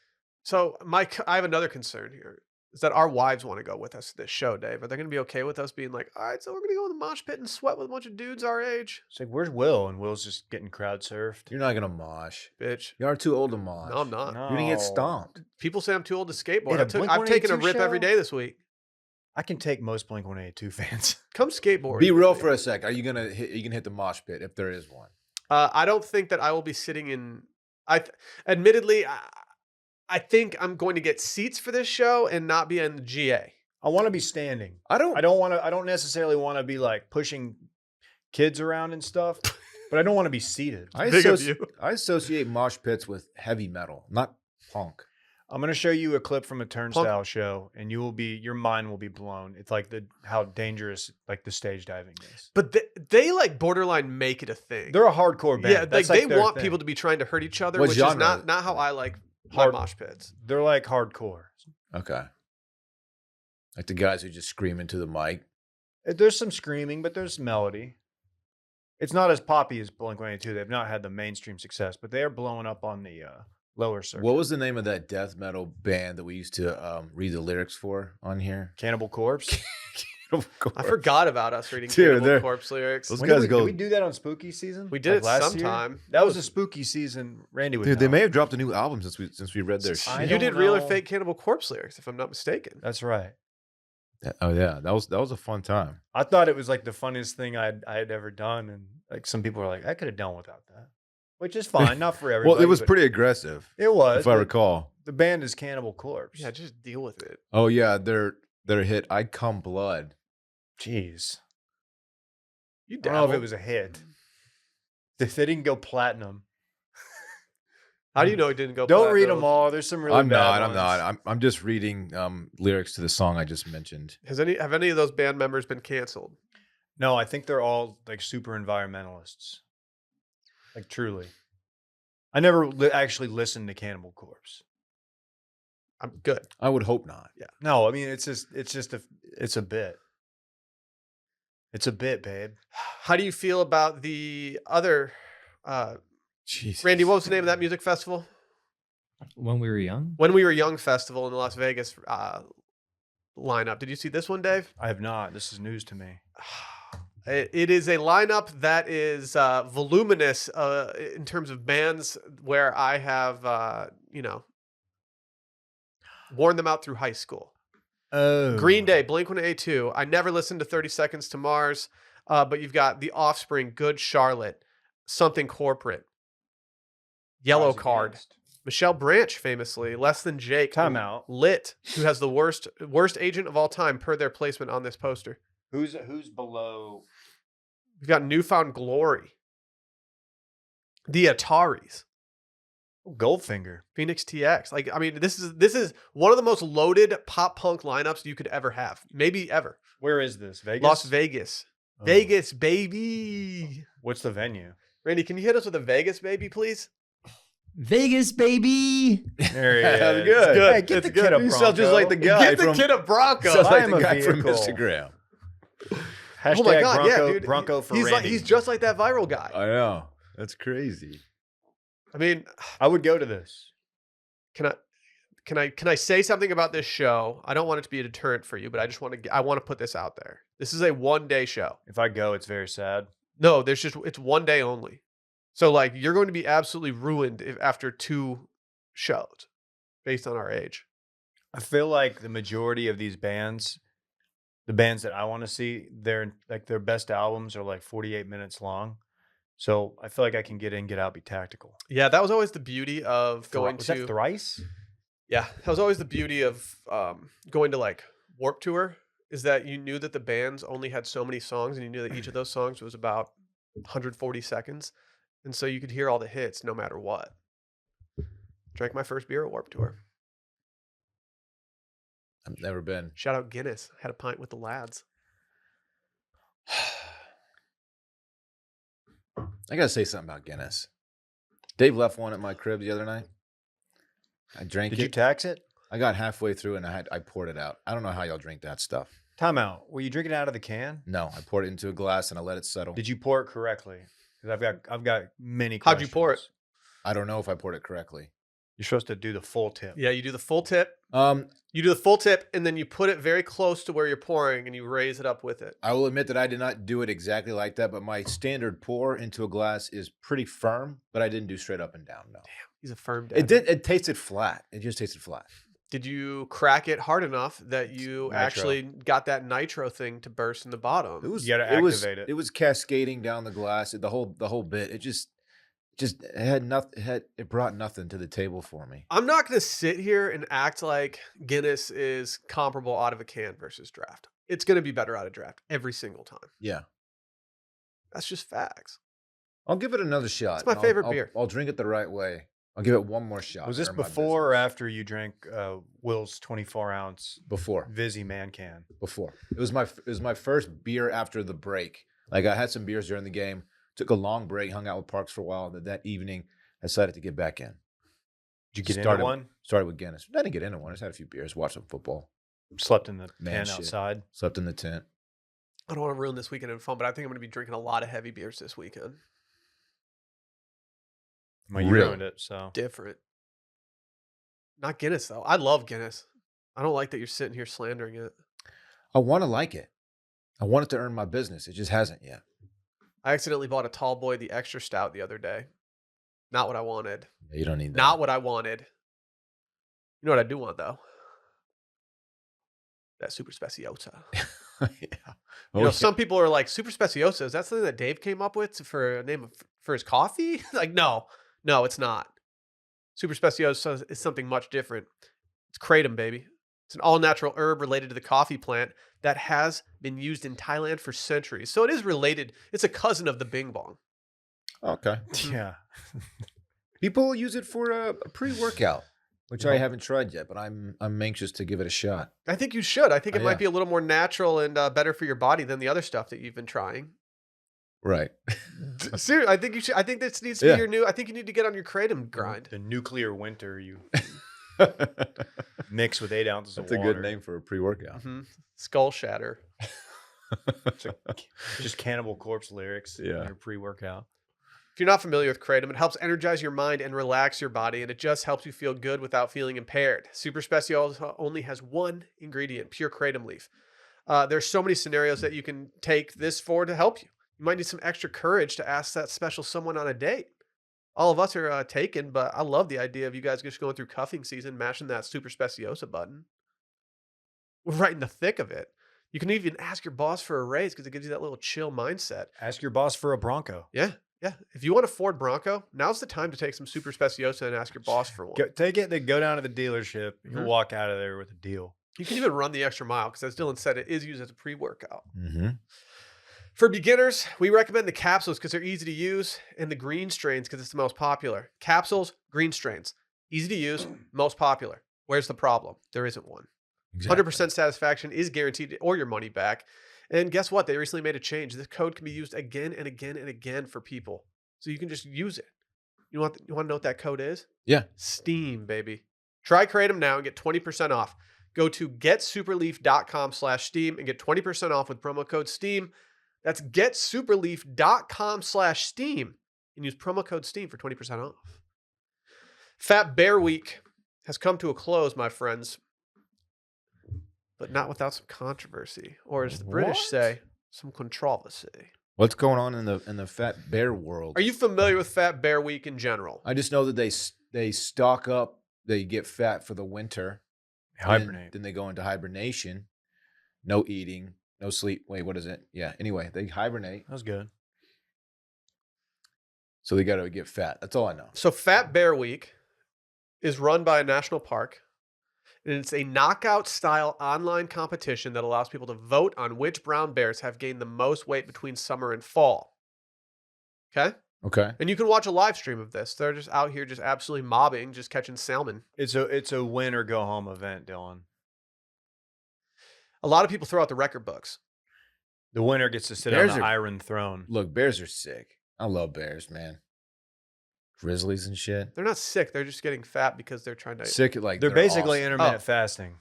So, Mike, I have another concern here. Is that our wives want to go with us to this show, Dave? Are they going to be okay with us being like, all right, so we're going to go in the mosh pit and sweat with a bunch of dudes our age? It's like, where's Will? And Will's just getting crowd surfed. You're not gonna mosh. Bitch. You are too old to mosh. No, I'm not. No. You're gonna get stomped. People say I'm too old to skateboard. At a I've taken a Blink-182 rip every show? day this week. I can take most Blink-182 fans. Come skateboard. Be with real me. for a sec. Are you gonna hit the mosh pit if there is one? I don't think that I will be sitting in. Admittedly, I think I'm going to get seats for this show and not be in the GA. I want to be standing. I don't. I don't necessarily want to be like pushing kids around and stuff, but I don't want to be seated. I, Big of you. I associate mosh pits with heavy metal, not punk. I'm going to show you a clip from a Turnstile show and your mind will be blown. It's like how dangerous like the stage diving is. But they like borderline make it a thing. They're a hardcore band. Yeah, That's they their want thing. people to be trying to hurt each other, What which genre? is not how I like my Hard- mosh pits. They're like hardcore. Okay. Like the guys who just scream into the mic. There's some screaming, but there's melody. It's not as poppy as Blink-182. They've not had the mainstream success, but they are blowing up on the lower circuit. What was the name of that death metal band that we used to read the lyrics for on here? Cannibal Corpse? I forgot about us reading Dude, Cannibal they're- Corpse lyrics. Those When guys did go. we do that on spooky season? We did it last year? sometime. That was a spooky season. Randy would Dude, they know. may have dropped a new album since we read their I shit. You don't did real or know. fake Cannibal Corpse lyrics, if I'm not mistaken. That's right. Oh yeah, that was a fun time. I thought it was like the funniest thing I had ever done, and like some people were like, I could have done without that, which is fine, not for everybody. Well, it was but pretty aggressive, It was. if I but recall. The band is Cannibal Corpse. Yeah, just deal with it. Oh yeah, their hit "I Come Blood." Jeez. You I don't know if dabble. it was a hit. If they didn't go platinum. How do you know it didn't go? Don't read platinum? them all. There's some really I'm bad not. ones. I'm just reading lyrics to the song I just mentioned. Have any of those band members been canceled? No, I think they're all like super environmentalists. Like truly. I never actually listened to Cannibal Corpse. I'm good. I would hope not. No, I mean it's a bit. It's a bit, babe. How do you feel about the other? Jesus. Randy, what was the name of that music festival? When we were young, When We Were Young festival in the Las Vegas lineup. Did you see this one, Dave? I have not. This is news to me. It is a lineup that is voluminous in terms of bands where I have, Worn them out through high school. Oh. Green Day, Blink-182. I never listened to 30 Seconds to Mars, but you've got The Offspring, Good Charlotte, Something Corporate, Yellow Rise Card, Against. Michelle Branch, famously, Less Than Jake, Time and out. Lit, who has the worst agent of all time per their placement on this poster. Who's below? We've got Newfound Glory, the Ataris, Goldfinger. Phoenix TX. Like, I mean, this is one of the most loaded pop punk lineups you could ever have, maybe ever. Where is this? Vegas. Las Vegas, Oh. Vegas, baby. What's the venue? Randy, can you hit us with a Vegas, baby, please? Vegas, baby. There he That's is. good. Good. Hey, get It's the good. kid up, You sound just like the guy Get the from. kid a Bronco. Sounds I like am the a guy from vehicle. Instagram. Hashtag Oh my God, Bronco, yeah, dude. Bronco for he's Randy. he's just like that viral guy. I know. That's crazy. I mean, I would go to this. can I say something about this show? I don't want it to be a deterrent for you, but I want to put this out there. This is a 1-day show. If I go, it's very sad. No, it's 1 day only. So like you're going to be absolutely ruined after 2 shows based on our age. I feel like the majority of these bands, the bands that I want to see, their best albums are like 48 minutes long. So I feel like I can get in, get out, be tactical. Yeah, that was always the beauty of going Was to that thrice? Yeah, that was always the beauty of going to like Warped Tour, is that you knew that the bands only had so many songs, and you knew that each of those songs was about 140 seconds, and so you could hear all the hits no matter what. Drank my first beer at Warped Tour. I've never been. Shout out Guinness. Had a pint with the lads. I gotta say something about Guinness. Dave left one at my crib the other night. I drank Did it. you tax it? I got halfway through and I poured it out. I don't know how y'all drink that stuff. Time out. Were you drinking out of the can? No, I poured it into a glass and I let it settle. Did you pour it correctly? Because I've got many How'd questions. you pour it? I don't know if I poured it correctly. You're supposed to do the full tip. Yeah, you do the full tip. Um, You do the full tip, and then you put it very close to where you're pouring, and you raise it up with it. I will admit that I did not do it exactly like that, but my standard pour into a glass is pretty firm, but I didn't do straight up and down. No. He's a firm dad. It tasted flat. It just tasted flat. Did you crack it hard enough that you Nitro. actually got that nitro thing to burst in the bottom? It was You gotta activate it. It was cascading down the glass. The whole bit. It just it had nothing. It brought nothing to the table for me. I'm not going to sit here and act like Guinness is comparable out of a can versus draft. It's going to be better out of draft every single time. Yeah, That's just facts. I'll give it another shot. It's my favorite beer. I'll drink it the right way. I'll give it one more shot. Was this Earn my before or business. after you drank Will's 24-ounce Before. Vizzy Man can? Before. It was my first beer after the break. Like I had some beers during the game. Took a long break, hung out with Parks for a while, and then that evening I decided to get back in. Did you get Started- into one? Started with Guinness. I didn't get into one. I just had a few beers, watched some football, Slept in the Man pen shit. outside. slept in the tent. I don't want to ruin this weekend of fun, but I think I'm going to be drinking a lot of heavy beers this weekend. Well, you Really? ruined it, so. Different. Not Guinness, though. I love Guinness. I don't like that you're sitting here slandering it. I want to like it. I want it to earn my business. It just hasn't yet. I accidentally bought a Tall Boy, the extra stout, the other day. Not what I wanted. Yeah, you don't need that. Not what I wanted. You know what I do want, though? That Super Speciosa. yeah. You know, some people are like, Super Speciosa, is that something that Dave came up with for a name for his coffee? Like, no, it's not. Super Speciosa is something much different. It's kratom, baby. It's an all-natural herb related to the coffee plant that has been used in Thailand for centuries. So it is related. It's a cousin of the Bing Bong. Okay. Yeah. People use it for a pre-workout, which I Yeah. haven't tried yet, but I'm anxious to give it a shot. I think you should. I think it Oh, might yeah. be a little more natural and better for your body than the other stuff that you've been trying. Right. Seriously, I think you should. I think this needs to Yeah. be your new. I think you need to get on your kratom grind. The nuclear winter you That's mix with 8 ounces of a water. good name for a pre-workout. Mm-hmm. Skull shatter. Just Cannibal Corpse lyrics in Yeah. your pre-workout. If you're not familiar with kratom, it helps energize your mind and relax your body, and it just helps you feel good without feeling impaired. Super Special only has one ingredient, pure kratom leaf. There's so many scenarios that you can take this for to help you. You might need some extra courage to ask that special someone on a date. all of us are taken, but I love the idea of you guys just going through cuffing season, mashing that Super Speciosa button. We're right in the thick of it. You can even ask your boss for a raise because it gives you that little chill mindset. Ask your boss for a Bronco. Yeah, yeah. If you want a Ford Bronco, now's the time to take some Super Speciosa and ask your boss for one. Take it, then go down to the dealership. You'll walk out of there with a deal. You can even run the extra mile because, as Dylan said, it is used as a pre-workout. Mm-hmm. For beginners, we recommend the capsules because they're easy to use, and the green strains because it's the most popular. Capsules, green strains, easy to use, most popular. Where's the problem? There isn't one. Exactly. 100% satisfaction is guaranteed, or your money back. And guess what? They recently made a change. This code can be used again and again and again for people, so you can just use it. You want to know what that code is? Yeah. Steam, baby. Try Kratom now and get 20% off. Go to getsuperleaf.com/steam and get 20% off with promo code STEAM. That's getsuperleaf.com/steam and use promo code STEAM for 20% off. Fat Bear Week has come to a close, my friends, but not without some controversy, or as the British What? say, some controversy. What's going on in the fat bear world? Are you familiar with Fat Bear Week in general? I just know that they stock up, they get fat for the winter, Hibernate. then they go into hibernation, no eating, no sleep. Wait, what is it? Yeah. Anyway, they hibernate, That was good. so they got to get fat. That's all I know. So Fat Bear Week is run by a national park, and it's a knockout-style online competition that allows people to vote on which brown bears have gained the most weight between summer and fall. Okay? Okay. And you can watch a live stream of this. They're just out here just absolutely mobbing, just catching salmon. It's a win or go home event, Dylan. A lot of people throw out the record books. The winner gets to sit Bears on the are- Iron Throne. Look, bears are sick. I love bears, man. Grizzlies and shit. They're not sick. They're just getting fat because they're trying to... Sick, like They're basically awesome. intermittent Oh. fasting,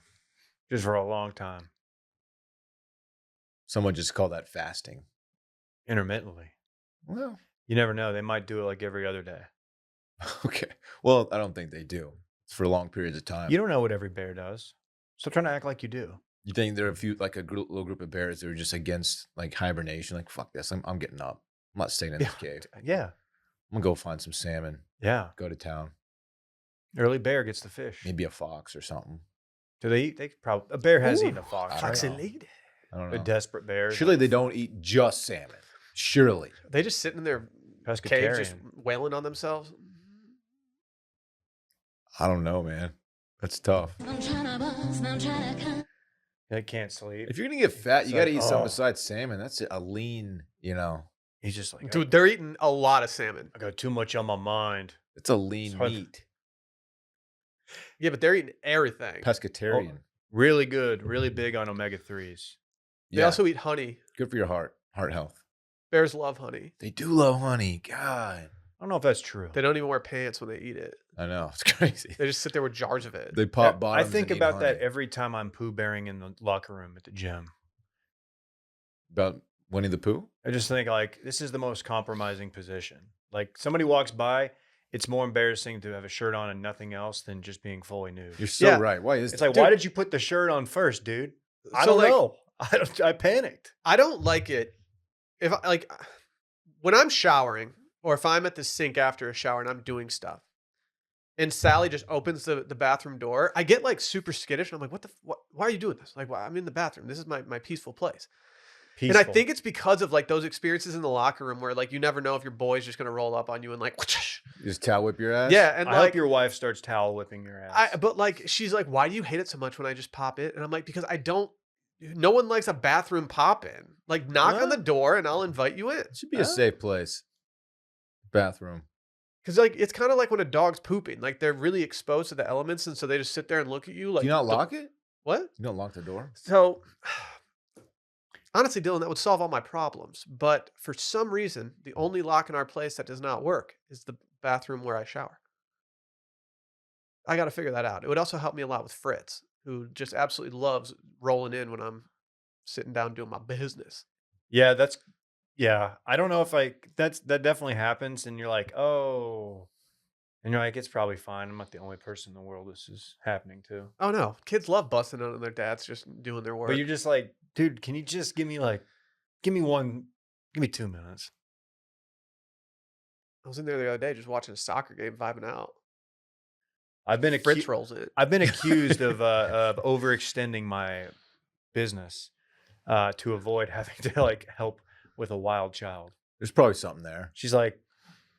just for a long time, Someone just called that fasting. intermittently. Well, You never know; they might do it like every other day. okay. Well, I don't think they do. It's for long periods of time. You don't know what every bear does. Stop trying to act like you do. You think there are a few, like a little group of bears that are just against like hibernation? Like, fuck this. I'm getting up. I'm not staying in this cave. Yeah, I'm gonna go find some salmon. yeah. Go to town. Early bear gets the fish. Maybe a fox or something. Do they eat? They probably a bear has Ooh, eaten a fox. I don't right? Foxy know. lady. I don't The know. desperate bears. Surely they don't eat just salmon. Surely. They just sitting in their cave, pescatarian. just wailing on themselves. I don't know, man. That's tough. They can't sleep. If you're gonna get fat, It's you gotta like, eat something oh. besides salmon. That's a lean, He's just like, Dude, they're eating a lot of salmon. I got too much on my mind. it's a lean It's hard- meat. Yeah, but they're eating everything. Pescatarian. Really good. Really big on omega 3s. They also eat honey. good for your heart health. Bears love honey. They do love honey. God. I don't know if that's true. They don't even wear pants when they eat it. I know. It's crazy. They just sit there with jars of it. They pop I bottoms. think and eat about that honey. every time I'm poo bearing in the locker room at the gym. About Winnie the Pooh? I just think like this is the most compromising position. Like somebody walks by, it's more embarrassing to have a shirt on and nothing else than just being fully nude. You're so Yeah. right. Why is It's that? like, why did you put the shirt on first, dude? I So, don't like, know. I panicked. I don't like it if I, like when I'm showering or if I'm at the sink after a shower and I'm doing stuff and Sally just opens the bathroom door, I get like super skittish. And I'm like, what, why are you doing this? Like, why? I'm in the bathroom. This is my peaceful place. Peaceful. And I think it's because of like those experiences in the locker room where like you never know if your boy's just going to roll up on you and like, You just towel whip your ass? yeah. And I like, hope your wife starts towel whipping your ass. but like, she's like, why do you hate it so much when I just pop in? And I'm like, because no one likes a bathroom pop in. Like, knock on the door and I'll invite you in. It should be a safe place. Bathroom. Because like it's kind of like when a dog's pooping. Like they're really exposed to the elements, and so they just sit there and look at you. Like, Do you not lock it? What? You don't lock the door? So, honestly, Dylan, that would solve all my problems. But for some reason, the only lock in our place that does not work is the bathroom where I shower. I got to figure that out. It would also help me a lot with Fritz, who just absolutely loves rolling in when I'm sitting down doing my business. Yeah, I don't know if that definitely happens, and you're like, oh, and you're like, it's probably fine. I'm not the only person in the world this is happening to. Oh no, kids love busting out on their dads just doing their work. But you're just like, dude, can you just give me 2 minutes? I was in there the other day just watching a soccer game, vibing out. I've been Fritz rolls it. I've been accused of overextending my business to avoid having to like help with a wild child. There's probably something there. She's like,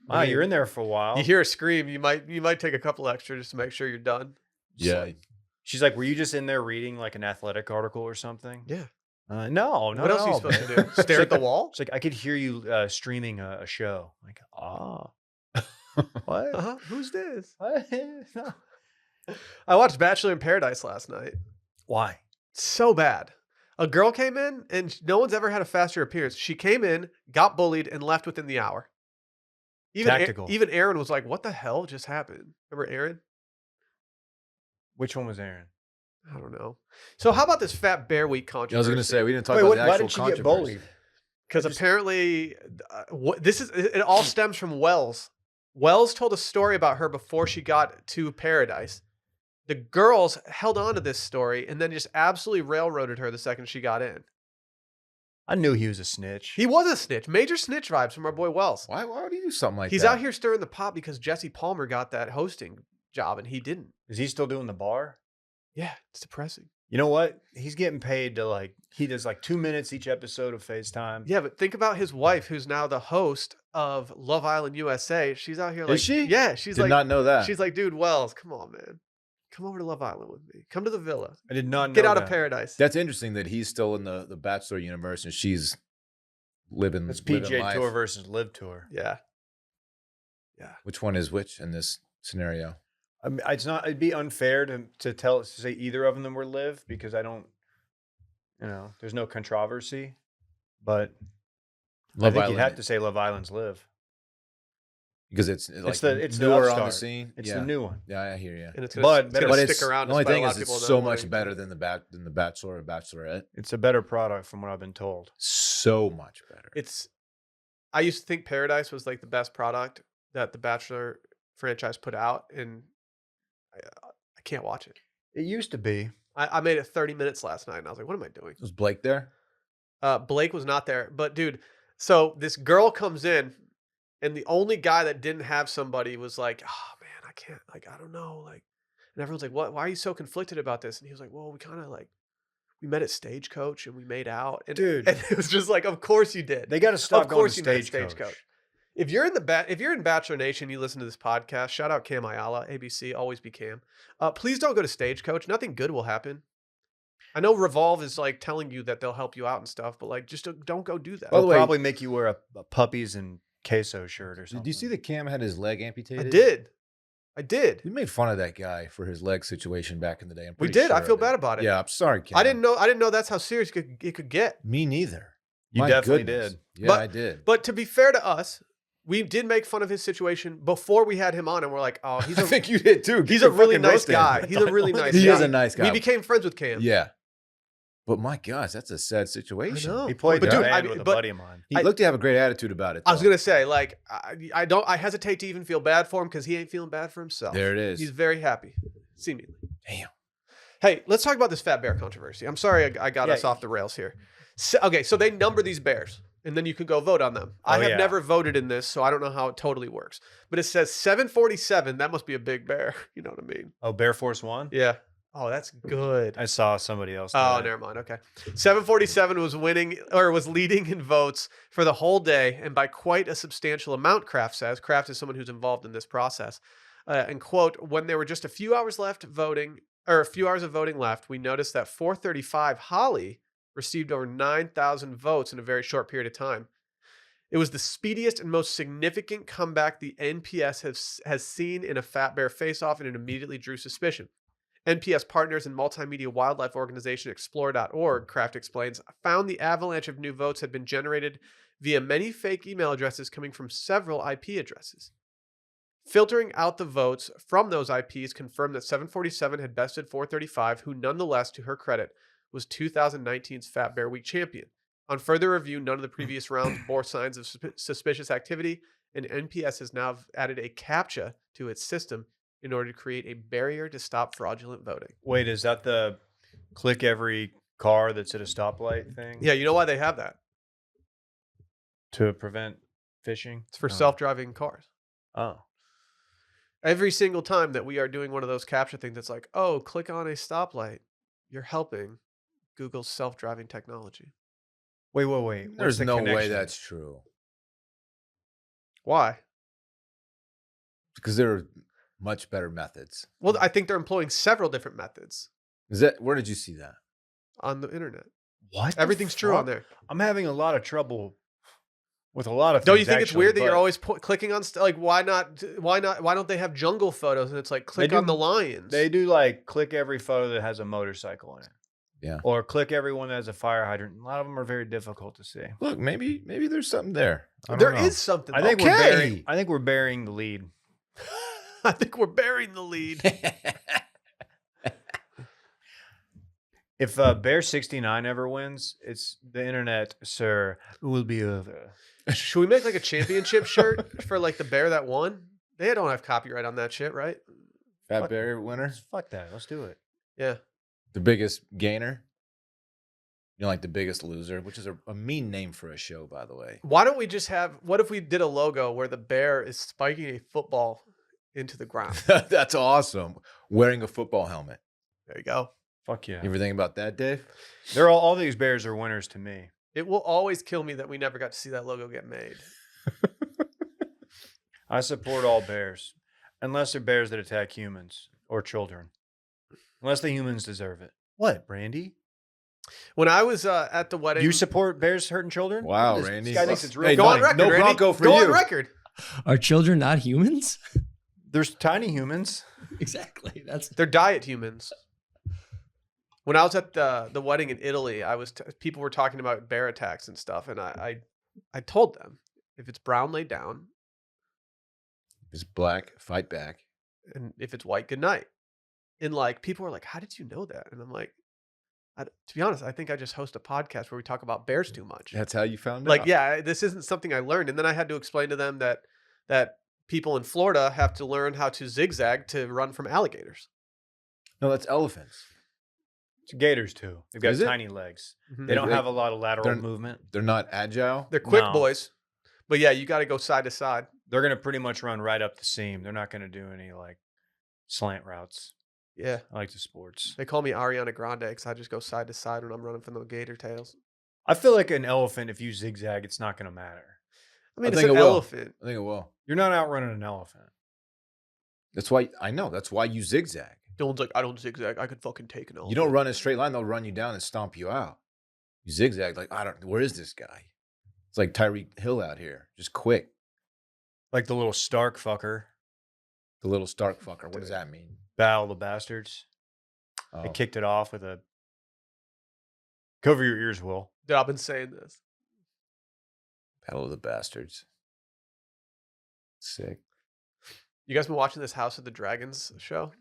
"Wow, you're in there for a while." You hear a scream, you might take a couple extra just to make sure you're done. Just Yeah. like- she's like, "Were you just in there reading like an athletic article or something?" Yeah. No. What else are you supposed to do? Stare at the wall? It's like I could hear you streaming a show. Like, what? Who's this? What? No. I watched Bachelor in Paradise last night. Why? So bad. A girl came in, and no one's ever had a faster appearance. She came in, got bullied, and left within the hour. Tactical. Even Aaron was like, "What the hell just happened?" Remember Aaron? Which one was Aaron? I don't know. So how about this Fat Bear Week I was controversy? going to say we didn't talk Wait, about what, the why actual did she get controversy. bullied? Because apparently, it all stems from Wells. Wells told a story about her before she got to Paradise. The girls held on to this story and then just absolutely railroaded her the second she got in. I knew he was a snitch. He was a snitch. Major snitch vibes from our boy Wells. Why would he do something like He's that? out here stirring the pot because Jesse Palmer got that hosting job and he didn't. Is he still doing the bar? Yeah, it's depressing. You know what? He's getting paid to he does 2 minutes each episode of FaceTime. Yeah, but think about his wife, who's now the host of Love Island USA. She's out here Is she? Yeah, she's Did not know that. She's like, dude, Wells, come on, man. Come over to Love Island with me. Come to the villa. I did not know Get out that. of Paradise. That's interesting that he's still in the Bachelor universe and she's living. It's living PJ life. Tour versus Live Tour. Yeah. Which one is which in this scenario? I mean, it'd be unfair to say either of them were Live because I don't, there's no controversy. But I think you'd have to say Love Island's Live. Because it's the newer on the upstart. scene. It's yeah. the new one. Yeah, I hear you. And it's But gonna stick around. The only despite a thing lot is of people it's not so wanting much to. better than the Bachelor or Bachelorette. It's a better product from what I've been told. So much better. I used to think Paradise was like the best product that the Bachelor franchise put out, and I can't watch it. It used to be. I made it 30 minutes last night, and I was like, what am I doing? Was Blake there? Blake was not there. But, dude, so this girl comes in, and the only guy that didn't have somebody was like, oh, man, I can't. I don't know. And everyone's like, what? Why are you so conflicted about this? And he was like, well, we kind of we met at Stagecoach, and we made out. And, Dude. And it was just like, of course you did. They got to stop Of going course to you met at Stagecoach. If you're in Bachelor Nation, you listen to this podcast. Shout out Cam Ayala, ABC, always be Cam. Please don't go to Stagecoach. Nothing good will happen. I know Revolve is telling you that they'll help you out and stuff, but just don't go do that. By the They'll way- probably make you wear a puppies and queso shirt or something. Did you see that Cam had his leg amputated? I did. We made fun of that guy for his leg situation back in the day. I'm We pretty did. I sure feel of bad about it. Yeah, I'm sorry, Cam. I didn't know that's how serious it could get. Me neither. You My definitely goodness. did. Yeah, But- I did. But to be fair to us, we did make fun of his situation before we had him on, and we're like, oh, he's I a think you did too. he's Get a your really fucking nice roast in. guy. He's a really nice guy. He is a nice guy. We became friends with Cam. Yeah. But my gosh, that's a sad situation. I know. He played But the dude, band I- with a but- buddy of mine. He looked to have a great attitude about it. I was though. gonna say, I hesitate to even feel bad for him because he ain't feeling bad for himself. There it is. He's very happy, seemingly. Damn. Hey, let's talk about this Fat Bear controversy. I'm sorry I got Yeah. us off the rails here. So they number these bears, and then you can go vote on them. I Oh, have yeah. never voted in this, so I don't know how it totally works. But it says 747. That must be a big bear. You know what I mean? Oh, Bear Force One? Yeah. Oh, that's good. I saw somebody else. Oh, today. never mind. Okay. 747 was leading in votes for the whole day and by quite a substantial amount, Kraft says. Kraft is someone who's involved in this process. And quote, when there were just a few hours of voting left, we noticed that 435 Holly received over 9,000 votes in a very short period of time. It was the speediest and most significant comeback the NPS has seen in a Fat Bear face-off, and it immediately drew suspicion. NPS partners and multimedia wildlife organization Explore.org, Kraft explains, found the avalanche of new votes had been generated via many fake email addresses coming from several IP addresses. Filtering out the votes from those IPs confirmed that 747 had bested 435, who nonetheless, to her credit, was 2019's Fat Bear Week champion. On further review, none of the previous rounds bore signs of suspicious activity, and NPS has now added a CAPTCHA to its system in order to create a barrier to stop fraudulent voting. Wait, is that the click every car that's at a stoplight thing? Yeah, you know why they have that? To prevent phishing? It's for self-driving cars. Oh. Every single time that we are doing one of those capture things that's like, oh, click on a stoplight, you're helping Google's self-driving technology. Wait. What's There's the no way connection? that's true. Why? Because there are much better methods. Well, I think they're employing several different methods Where did you see that? on the internet. What? the Everything's true on fuck? there. I'm having a lot of trouble with a lot of things. Don't you think it's actually, weird that you're but always clicking on like why don't they have jungle photos and it's like click do- on the lions? They do like click every photo that has a motorcycle in it. Yeah. Or click every one that has a fire hydrant. A lot of them are very difficult to see. Look, maybe there's something there. There is something. I think Okay. we're burying the lead. I think we're burying the lead. If Bear 69 ever wins, it's the internet, sir, will be over. Should we make like a championship shirt for like the bear that won? They don't have copyright on that shit, right? Fat Fuck. Bear winner, Fuck that. Let's do it. Yeah. the biggest gainer. You know, like the biggest loser, which is a mean name for a show, by the way. Why don't we just have? What if we did a logo where the bear is spiking a football into the ground? That's awesome. Wearing a football helmet. There you go. Fuck yeah. You ever think about that, Dave? They're all these bears are winners to me. It will always kill me that we never got to see that logo get made. I support all bears, unless they're bears that attack humans or children. Unless the humans deserve it. What, Brandy? When I was at the wedding, You support bears hurting children? Wow, This Randy. guy thinks it's real. Hey, go buddy, on record. no Randy. Bronco for go you. on record. Are children not humans? There's tiny humans. Exactly. That's They're diet humans. When I was at the wedding in Italy, people were talking about bear attacks and stuff, and I told them if it's brown, lay down, If it's black, fight back. and if it's white, good night. And like people were like, "How did you know that?" And I'm like, to be honest, I think I just host a podcast where we talk about bears too much. That's how you found Like, out. yeah, this isn't something I learned, and then I had to explain to them that people in Florida have to learn how to zigzag to run from alligators. No, that's elephants. It's gators too. They've got Is it? tiny legs. Mhm. They don't They- have a lot of lateral they're- movement. They're not agile. They're quick No. boys, but yeah, you got to go side to side. They're going to pretty much run right up the seam. They're not going to do any like slant routes. Yeah. I like the sports. They call me Ariana Grande because I just go side to side when I'm running from the gator tails. I feel like an elephant, if you zigzag, it's not going to matter. I mean, I it's think an it will. elephant. I think it will. You're not outrunning an elephant. That's why I know. That's why you zigzag. Dylan's like, I don't zigzag. I could fucking take an elephant. You don't run a straight line; they'll run you down and stomp you out. You zigzag like where is this guy? It's like Tyreek Hill out here, just quick. Like the little Stark fucker, The little Stark fucker. What does that mean? Battle of the Bastards. They Oh, kicked it off with a cover your ears, Will. Dude, I've been saying this. Battle of the Bastards. Sick. You guys been watching this House of the Dragons show?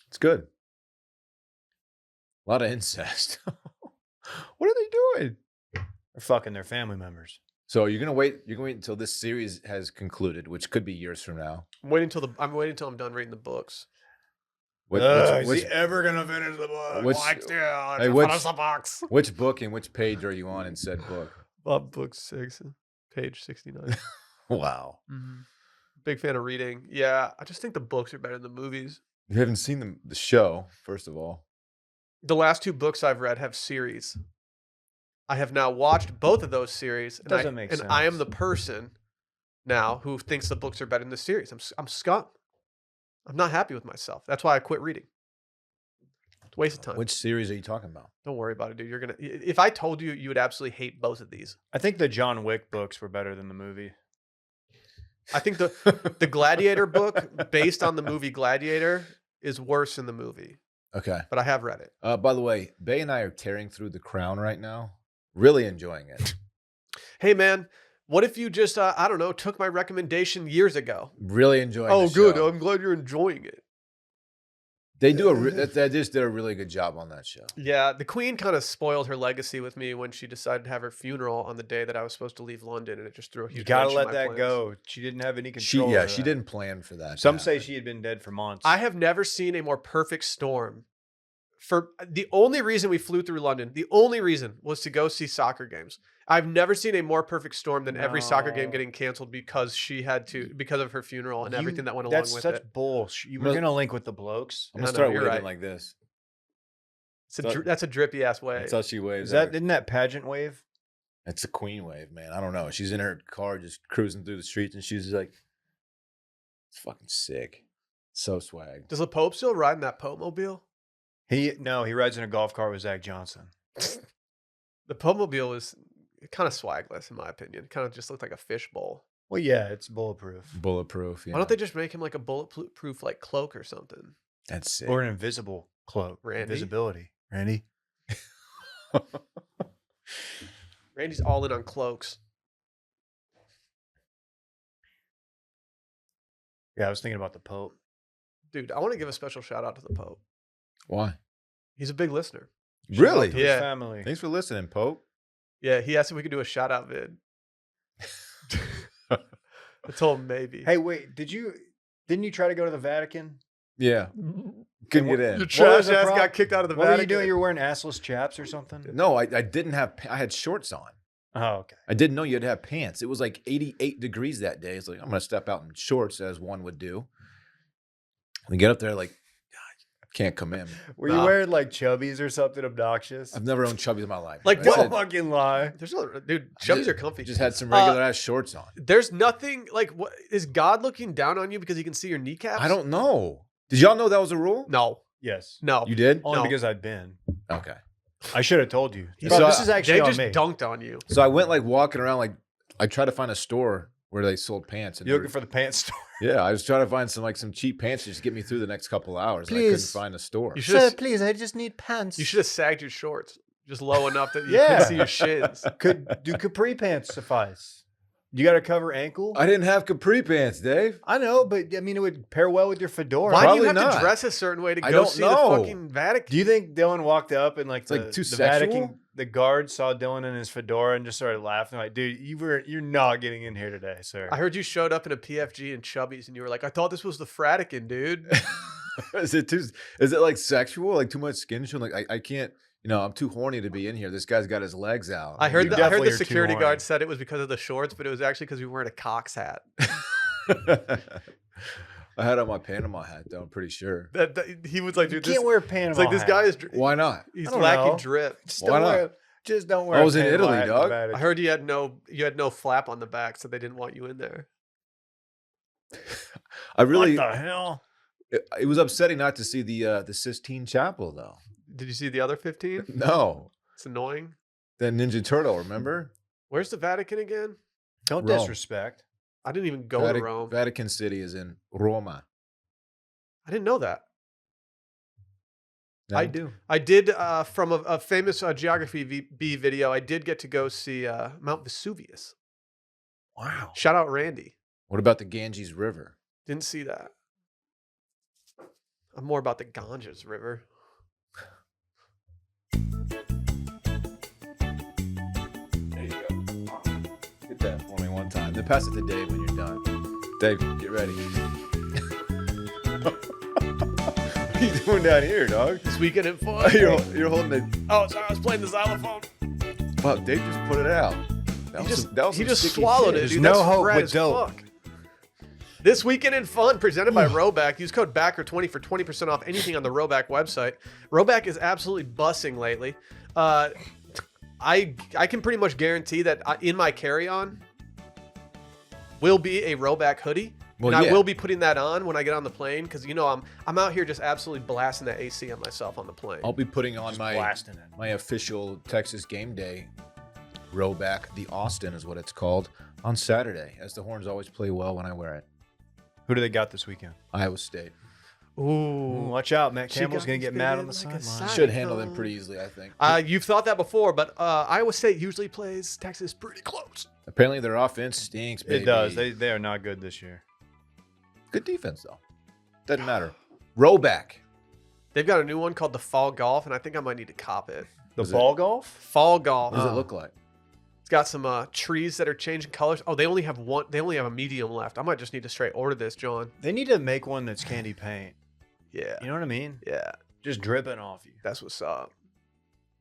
It's good. A lot of incest. What are they doing? They're fucking their family members. So you're gonna wait. You're gonna wait until this series has concluded, which could be years from now. I'm waiting until I'm done reading the books. Is he ever gonna finish the book? which- Like, yeah, hey, which- finish the box. which book and which page are you on in said book? Book 6, page 69. Wow. Big fan of reading. Yeah, I just think the books are better than the movies. You haven't seen the show, first of all. The last 2 books I've read have series. I have now watched both of those series, and Doesn't make I am sense. the person now who thinks the books are better than the series. I'm scum. I'm not happy with myself. That's why I quit reading. It's a waste of time. Which series are you talking about? Don't worry about it, dude. If I told you, you would absolutely hate both of these. I think the John Wick books were better than the movie. I think the Gladiator book, based on the movie Gladiator, is worse than the movie. Okay. But I have read it. By the way, Bay and I are tearing through The Crown right now. Really enjoying it. Hey, man, what if you just, I don't know, took my recommendation years ago? Really enjoying Oh, the good. show. I'm glad you're enjoying it. They do they just did a really good job on that show. Yeah, the Queen kind of spoiled her legacy with me when she decided to have her funeral on the day that I was supposed to leave London, and it just threw a huge You gotta wrench in let my that plans. go. She didn't have any She control. over she that. didn't plan for that. to Some say happen. she had been dead for months. I have never seen a more perfect storm for the only reason we flew through London, the only reason was to go see soccer games. I've never seen a more perfect storm than every soccer game No. getting canceled because because of her funeral and everything that went along That's with such it. bullshit. You were Well- going to link with the blokes. I'm I gonna know, start you're waving right. like this. That's a drippy ass wave. That's how she waves. Isn't that pageant wave? It's a queen wave, man. I don't know. She's in her car just cruising through the streets, and she's like, it's fucking sick. So swag. Does the Pope still ride in that Pope mobile? He rides in a golf cart with Zach Johnson. The Pope mobile is kind of swagless in my opinion. Kind of just looked like a fishbowl. Well, yeah, it's bulletproof. Bulletproof. Yeah. Why don't they just make him like a bulletproof like cloak or something? That's sick. Or an invisible cloak. Randy? Invisibility. Randy? Randy's all in on cloaks. Yeah, I was thinking about the Pope. Dude, I want to give a special shout out to the Pope. Why? He's a big listener. Really? To his Yeah. family. Thanks for listening, Pope. Yeah, he asked if we could do a shout out vid. I told him maybe. Hey, wait, didn't you try to go to the Vatican? Yeah. Couldn't get Your in. What trash was the ass problem? got kicked out of the What Vatican. were you doing? You were wearing assless chaps or something? No, I didn't have. I had shorts on. Oh, okay. I didn't know you had to have pants. It was like 88 degrees that day. It's like I'm gonna step out in shorts as one would do. We get up there like, God, I can't come in. Were you wearing like chubbies or something obnoxious? I've never owned chubbies in my life. Like, I don't said, fucking lie. There's no, dude, chubbies are comfy. just had some regular ass shorts on. There's nothing like what is God looking down on you because he can see your kneecaps? I don't know. Did y'all know that was a rule? No, Yes. no. You did? Only No. because I'd been. Okay. I should have told you. So Bro, this I- is actually They on just me. dunked on you. So I went like walking around like I tried to find a store where they sold pants. And You looking for the pants store? yeah, I was trying to find some cheap pants to just get me through the next couple hours. And I couldn't Please. find a store. You should have please, I just need pants. you should have sagged your shorts just low enough that you Yeah. could see your shins. Do capri pants suffice? You got to cover ankle? I didn't have capri pants, Dave. I know, but I mean, it would pair well with your fedora. Why do you Probably have not. to dress a certain way to I go don't see know. the fucking Vatican? Do you think Dylan walked up and like It's like the, too the sexual? Vatican, the guard saw Dylan in his fedora and just started laughing like, dude, you're not getting in here today, sir. I heard you showed up in a PFG and chubbies, and you were like, "I thought this was the Fratican, dude." Is it like sexual? Like too much skin showing? Like I can't. You know, I'm too horny to be in here. This guy's got his legs out. I heard You the definitely are too security horny. guard said it was because of the shorts, but it was actually because we were wearing a Cox hat. I had on my Panama hat though. I'm pretty sure. That he was like, You "Dude, can't this, wear a Panama it's like this hat. guy is Why not? he's I don't lacking know. drip." Just Why don't not? wear. Just don't wear. I a was in Panama Italy, hat in dog. the Vatican. I heard you had no flap on the back, so they didn't want you in there. I really. What the hell? It was upsetting not to see the Sistine Chapel though. Did you see the other 15? No, It's annoying. the Ninja Turtle. Remember? Where's the Vatican again? Don't Rome. disrespect. I didn't even go to Rome. Vatican City is in Roma. I didn't know that. Now you do. I did from a famous Geography B video. I did get to go see Mount Vesuvius. Wow. Shout out Randy. What about the Ganges River? Didn't see that. I'm more about the Ganges River. There you go. Get that for me one time. Then pass it to Dave when you're done. Dave, get ready. What are you doing down here, dog? This weekend in fun. You're holding it. Oh, sorry, I was playing the xylophone. Wow, Dave just put it out. That was some He just sticky swallowed shit. it, There's dude. no That's hope Fred with as dope. fuck. This weekend in fun, presented by Roback. Use code BACKER20 for 20% off anything on the Roback website. Roback is absolutely bussing lately. I can pretty much guarantee that in my carry-on will be a Roback hoodie. Well, and yeah. I will be putting that on when I get on the plane because I'm out here just absolutely blasting that AC on myself on the plane. I'll be putting on Just my blasting it. my official Texas game day rowback, the Austin is what it's called, on Saturday, as the horns always play well when I wear it. Who do they got this weekend? Iowa State. Ooh. Watch out, Matt She Campbell's got gonna get me mad on the spinning like a sideline. side- Should handle them pretty easily, I think. You've thought that before, but Iowa State usually plays Texas pretty close. Apparently their offense stinks, baby. It does. They are not good this year. Good defense, though. Doesn't matter. Rowback. They've got a new one called the Fall Golf, and I think I might need to cop it. The Is it- ball golf? Fall Golf. What does it look like? It's got some trees that are changing colors. Oh, they only have one. They only have a medium left. I might just need to straight order this, John. They need to make one that's candy paint. Yeah, You know what I mean? yeah. Just dripping off you. That's what's up.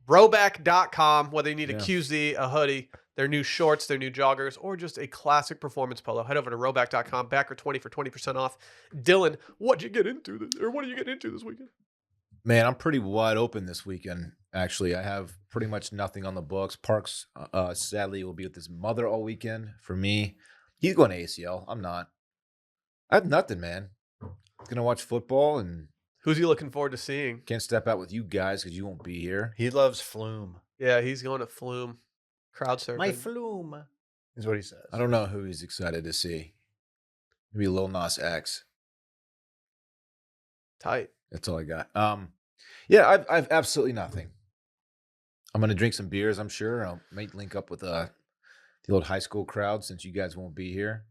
Broback.com, whether you need a Yeah. QZ, a hoodie, their new shorts, their new joggers, or just a classic performance polo, head over to Roback.com, backer 20 for 20% off. Dylan, what are you getting into this weekend? Man, I'm pretty wide open this weekend. Actually, I have pretty much nothing on the books. Parks, sadly, will be with his mother all weekend. For me, he's going to ACL. I'm not. I have nothing, man. Gonna watch football and Who's he looking forward to seeing? can't step out with you guys because you won't be here. He loves Flume. Yeah, he's going to Flume. Crowd surfing. My Flume is what he says. I don't know who he's excited to see. Maybe Lil Nas X. Tight. That's all I got. Yeah, I've absolutely nothing. I'm gonna drink some beers. I'm sure I might link up with the old high school crowd since you guys won't be here.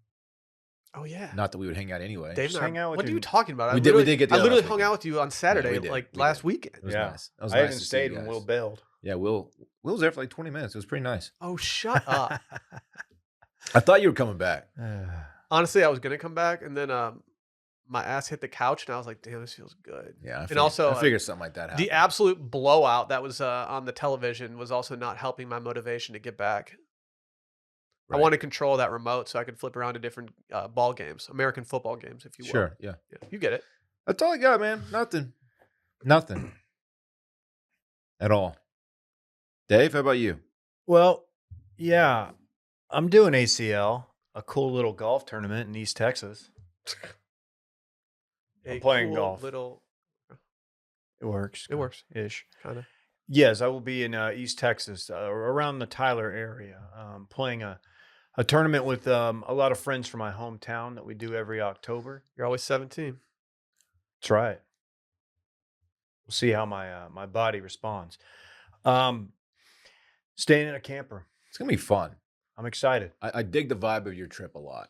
Oh, yeah. Not that we would hang out anyway. Dave, Just and I- hang out with what are your- you talking about? We did get I together literally last hung weekend. out with you on Saturday, we did. like We last did. weekend. It was Yeah. nice. That was I nice haven't to see stayed you when guys. Will bailed. Yeah, Will was there for like 20 minutes. It was pretty nice. Oh, shut up. I thought you were coming back. Honestly, I was going to come back, and then my ass hit the couch, and I was like, damn, this feels good. Yeah, I And figured, also, I figured something like that happened. The absolute blowout that was on the television was also not helping my motivation to get back. I Right. wanted control of that remote so I could flip around to different ball games, American football games, if you will. Sure, yeah. Yeah, you get it. That's all I got, man. Nothing. At all. Dave, how about you? Well, yeah, I'm doing ACL, a cool little golf tournament in East Texas. I'm playing golf. It works. It works. Ish. Kind of. Yes, I will be in East Texas, around the Tyler area, playing a tournament with a lot of friends from my hometown that we do every October. You're always 17. That's right. We'll see how my body responds. Staying in a camper. It's going to be fun. I'm excited. I dig the vibe of your trip a lot.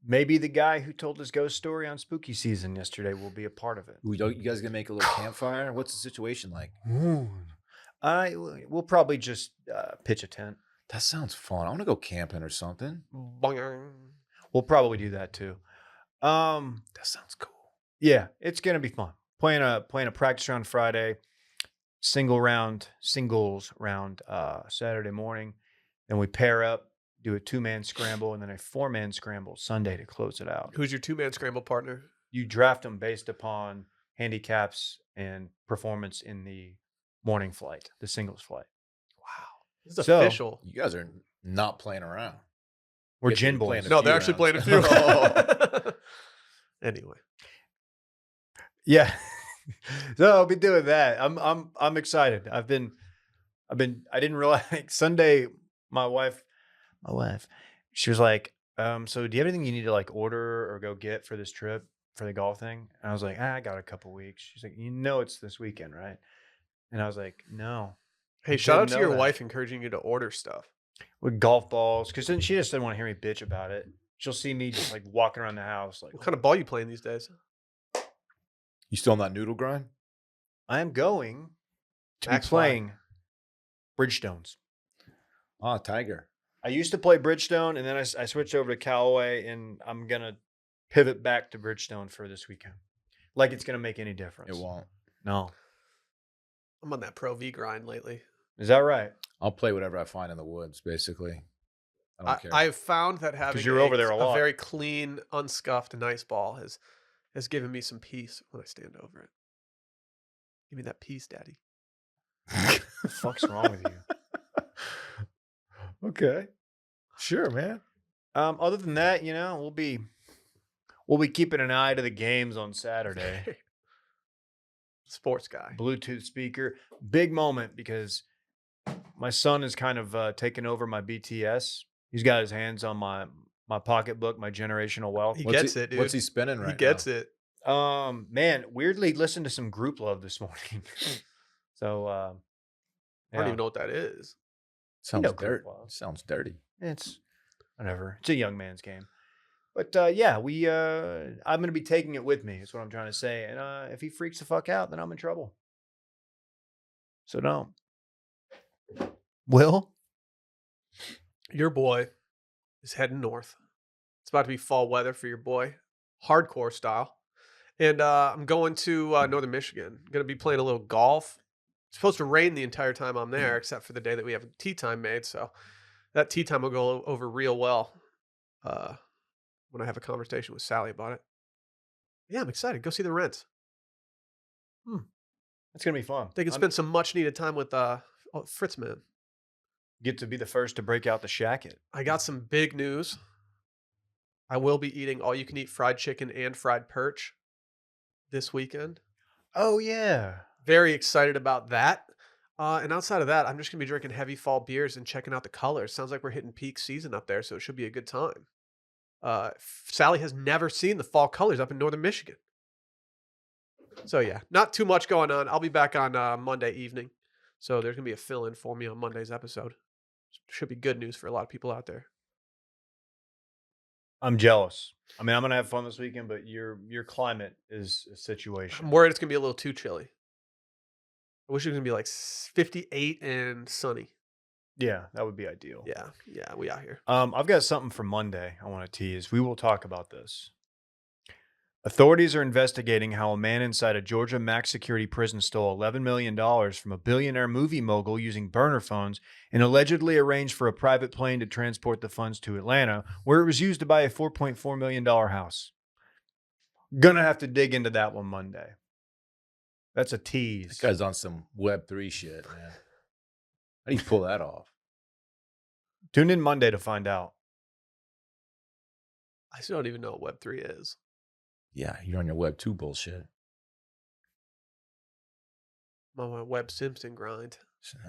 Maybe the guy who told his ghost story on spooky season yesterday will be a part of it. You guys going to make a little campfire? What's the situation like? We'll probably just pitch a tent. That sounds fun. I want to go camping or something. Boing. We'll probably do that too. That sounds cool. Yeah, it's gonna be fun. Playing a practice round Friday, singles round Saturday morning. Then we pair up, do a 2-man scramble, and then a 4-man scramble Sunday to close it out. Who's your 2-man scramble partner? You draft them based upon handicaps and performance in the morning flight, the singles flight. Wow. This is So- official. You guys are not playing around. We're Guess gin you're boys. playing a No, few they're actually playing a rounds. few. Anyway. Yeah. So I'll be doing that. I'm excited. I didn't realize Sunday, my wife, she was like, so do you have anything you need to like order or go get for this trip for the golf thing? And I was like, I got a couple weeks. She's like, it's this weekend, right? And I was like, no. Hey, I shout out didn't to know your that. wife encouraging you to order stuff. With golf balls, because then she just didn't want to hear me bitch about it. She'll see me just like walking around the house like, What kind of ball you playing these days? You still on that noodle grind? I am going to Max be playing Bridgestones. Ah, Tiger. I used to play Bridgestone, and then I switched over to Callaway, and I'm going to pivot back to Bridgestone for this weekend. Like it's going to make any difference. It won't. No. I'm on that Pro V grind lately. Is that right? I'll play whatever I find in the woods, basically. I don't care. I have found that having you're over there a lot. very clean, unscuffed, nice ball has given me some peace when I stand over it. Give me that peace, Daddy. What the fuck's wrong with you? Okay. Sure, man. Other than that, we'll be keeping an eye to the games on Saturday. Sports guy. Bluetooth speaker. Big moment because my son is kind of taken over my BTS. He's got his hands on my pocketbook, my generational wealth. He gets it, dude. What's he spinning right now? He gets it. Man, weirdly listened to some Group Love this morning. So I don't even know what that is. Sounds know dirty. Group Love. Sounds dirty. It's whatever. It's a young man's game. But yeah, I'm gonna be taking it with me, is what I'm trying to say. And if he freaks the fuck out, then I'm in trouble. So don't. Will? Your boy is heading north. It's about to be fall weather for your boy, hardcore style. And I'm going to Northern Michigan. Going to be playing a little golf. It's supposed to rain the entire time I'm there, except for the day that we have a tee time made. So that tee time will go over real well when I have a conversation with Sally about it. Yeah, I'm excited. Go see the Rents. It's gonna be fun. They can spend some much needed time with Fritz Man. Get to be the first to break out the shacket. I got some big news. I will be eating all you can eat fried chicken and fried perch this weekend. Oh yeah. Very excited about that. And outside of that, I'm just going to be drinking heavy fall beers and checking out the colors. Sounds like we're hitting peak season up there, so it should be a good time. Sally has never seen the fall colors up in Northern Michigan. So yeah, not too much going on. I'll be back on Monday evening. So there's going to be a fill-in for me on Monday's episode. Should be good news for a lot of people out there. I'm jealous. I mean, I'm gonna have fun this weekend, but your climate is a situation. I'm worried it's going to be a little too chilly. I wish it was going to be like 58 and sunny. Yeah, that would be ideal. Yeah, we out here. I've got something for Monday I want to tease. We will talk about this. Authorities are investigating how a man inside a Georgia max security prison stole $11 million from a billionaire movie mogul using burner phones and allegedly arranged for a private plane to transport the funds to Atlanta, where it was used to buy a $4.4 million house. Gonna have to dig into that one Monday. That's a tease. This guy's on some Web3 shit, man. How do you pull that off? Tune in Monday to find out. I still don't even know what Web3 is. Yeah, you're on your Web2 bullshit. I'm on my Web Simpson grind.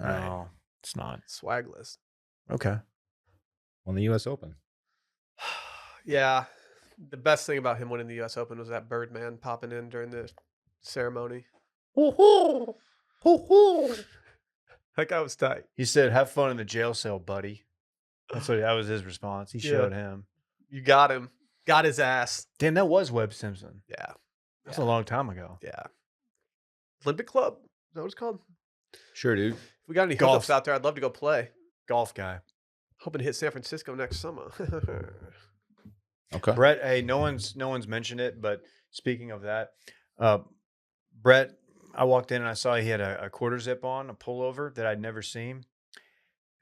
All right. No, it's not. Swagless. Okay. On the U.S. Open. Yeah. The best thing about him winning the U.S. Open was that Birdman popping in during the ceremony. That guy was tight. He said, "Have fun in the jail cell, buddy." That was his response. He showed him. You got him. Got his ass. Damn, that was Webb Simpson. Yeah. That's a long time ago. Yeah. Olympic Club? Is that what it's called? Sure, dude. If we got any Golf. hookups out there, I'd love to go play. Golf guy. Hoping to hit San Francisco next summer. Okay. Brett, hey, no one's mentioned it, but speaking of that, Brett, I walked in and I saw he had a quarter zip on, a pullover that I'd never seen.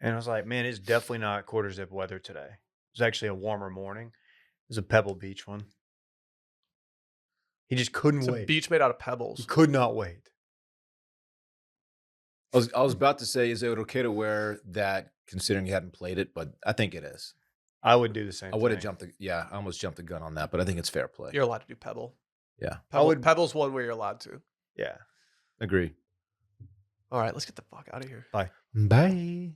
And I was like, man, it's definitely not quarter zip weather today. It was actually a warmer morning. It was a Pebble Beach one. He just couldn't It's a wait. beach made out of He pebbles. could not wait. I was about to say, is it okay to wear that considering you hadn't played it? But I think it is. I would do the same I would have thing. I almost jumped the gun on that, but I think it's fair play. You're allowed to do pebble. Yeah. Pebble's one where you're allowed to. Yeah. Agree. All right, let's get the fuck out of here. Bye.